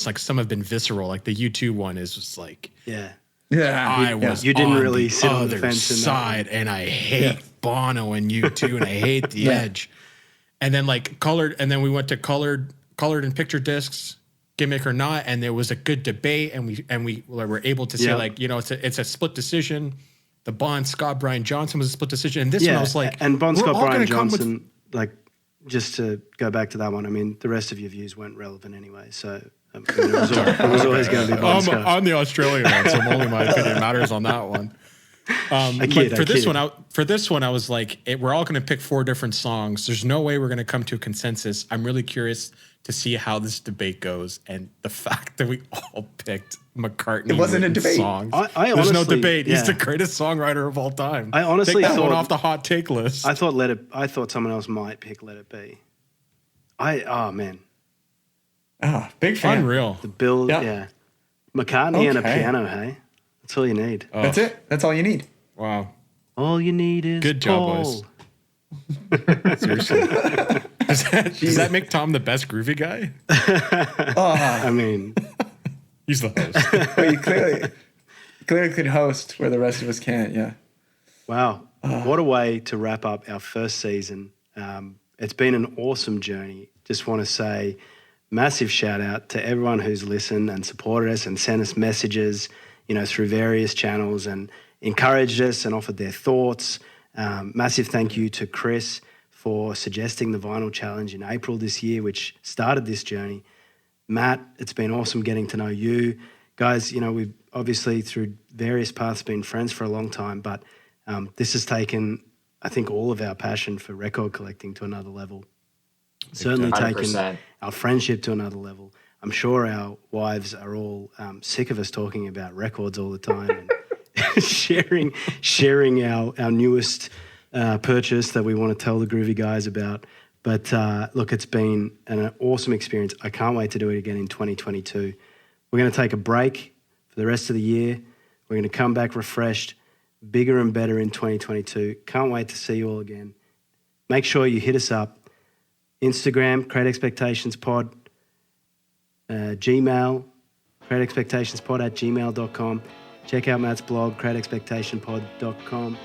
[SPEAKER 5] like, some have been visceral. Like the U2 one is just like,
[SPEAKER 3] Yeah.
[SPEAKER 6] Yeah.
[SPEAKER 5] I was
[SPEAKER 3] You didn't
[SPEAKER 5] on
[SPEAKER 3] really
[SPEAKER 5] the
[SPEAKER 3] sit on the
[SPEAKER 5] other
[SPEAKER 3] fence in that
[SPEAKER 5] side, and I hate Bono and U2, and I hate the Edge. And then like colored, and then we went to colored and picture discs. gimmick or not, and there was a good debate, and we were able to say it's a split decision. The Bon Scott Brian Johnson was a split decision, and this one I was like,
[SPEAKER 3] and Bon Scott Brian Johnson, like, just to go back to that one, I mean, the rest of your views weren't relevant anyway, so it was always going to be Bon Scott.
[SPEAKER 5] I'm the Australian one, so only my opinion matters on that one. For this one, I was like, we're all going to pick 4 different songs. There's no way we're going to come to a consensus. I'm really curious to see how this debate goes, and the fact that we all picked McCartney.
[SPEAKER 6] It wasn't a debate.
[SPEAKER 5] Songs.
[SPEAKER 3] There's
[SPEAKER 5] honestly, no debate. He's the greatest songwriter of all time.
[SPEAKER 3] I honestly
[SPEAKER 5] take that
[SPEAKER 3] thought
[SPEAKER 5] one off the hot take list.
[SPEAKER 3] I thought someone else might pick Let It Be. Man.
[SPEAKER 6] Big fan.
[SPEAKER 5] Unreal.
[SPEAKER 3] The build, McCartney and a piano, hey? That's all you need.
[SPEAKER 6] Oh. That's it. That's all you need.
[SPEAKER 5] Wow.
[SPEAKER 3] All you need is
[SPEAKER 5] good job, boys. Seriously. Does that make Tom the best groovy guy?
[SPEAKER 3] I mean,
[SPEAKER 5] he's the host.
[SPEAKER 6] Well, you clearly could host where the rest of us can't. Yeah.
[SPEAKER 3] Wow. What a way to wrap up our first season. It's been an awesome journey. Just want to say massive shout out to everyone who's listened and supported us and sent us messages, through various channels and encouraged us and offered their thoughts. Massive thank you to Chris for suggesting the vinyl challenge in April this year, which started this journey. Matt, it's been awesome getting to know you. Guys, we've obviously through various paths been friends for a long time, but this has taken, I think, all of our passion for record collecting to another level. Certainly
[SPEAKER 4] 100%.
[SPEAKER 3] taken our friendship to another level. I'm sure our wives are all sick of us talking about records all the time and sharing our newest purchase that we want to tell the Groovy Guys about. But look, it's been an awesome experience. I can't wait to do it again in 2022. We're going to take a break for the rest of the year. We're going to come back refreshed, bigger and better in 2022. Can't wait to see you all again. Make sure you hit us up. Instagram, Create Expectations Pod. Gmail, createexpectationspod@gmail.com. Check out Matt's blog, createexpectationpod.com.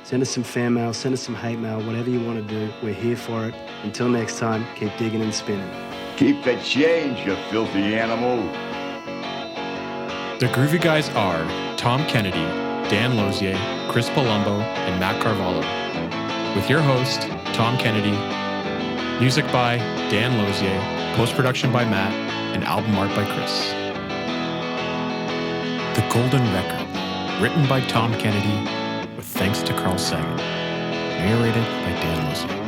[SPEAKER 3] Send us some fan mail, send us some hate mail, whatever you want to do. We're here for it. Until next time, keep digging and spinning.
[SPEAKER 11] Keep the change, you filthy animal.
[SPEAKER 5] The Groovy Guys are Tom Kennedy, Dan Lozier, Chris Palumbo, and Matt Carvalho. With your host, Tom Kennedy. Music by Dan Lozier, post-production by Matt, and album art by Chris. The Golden Record, written by Tom Kennedy, with thanks to Carl Sagan. Narrated by Dan Lozier.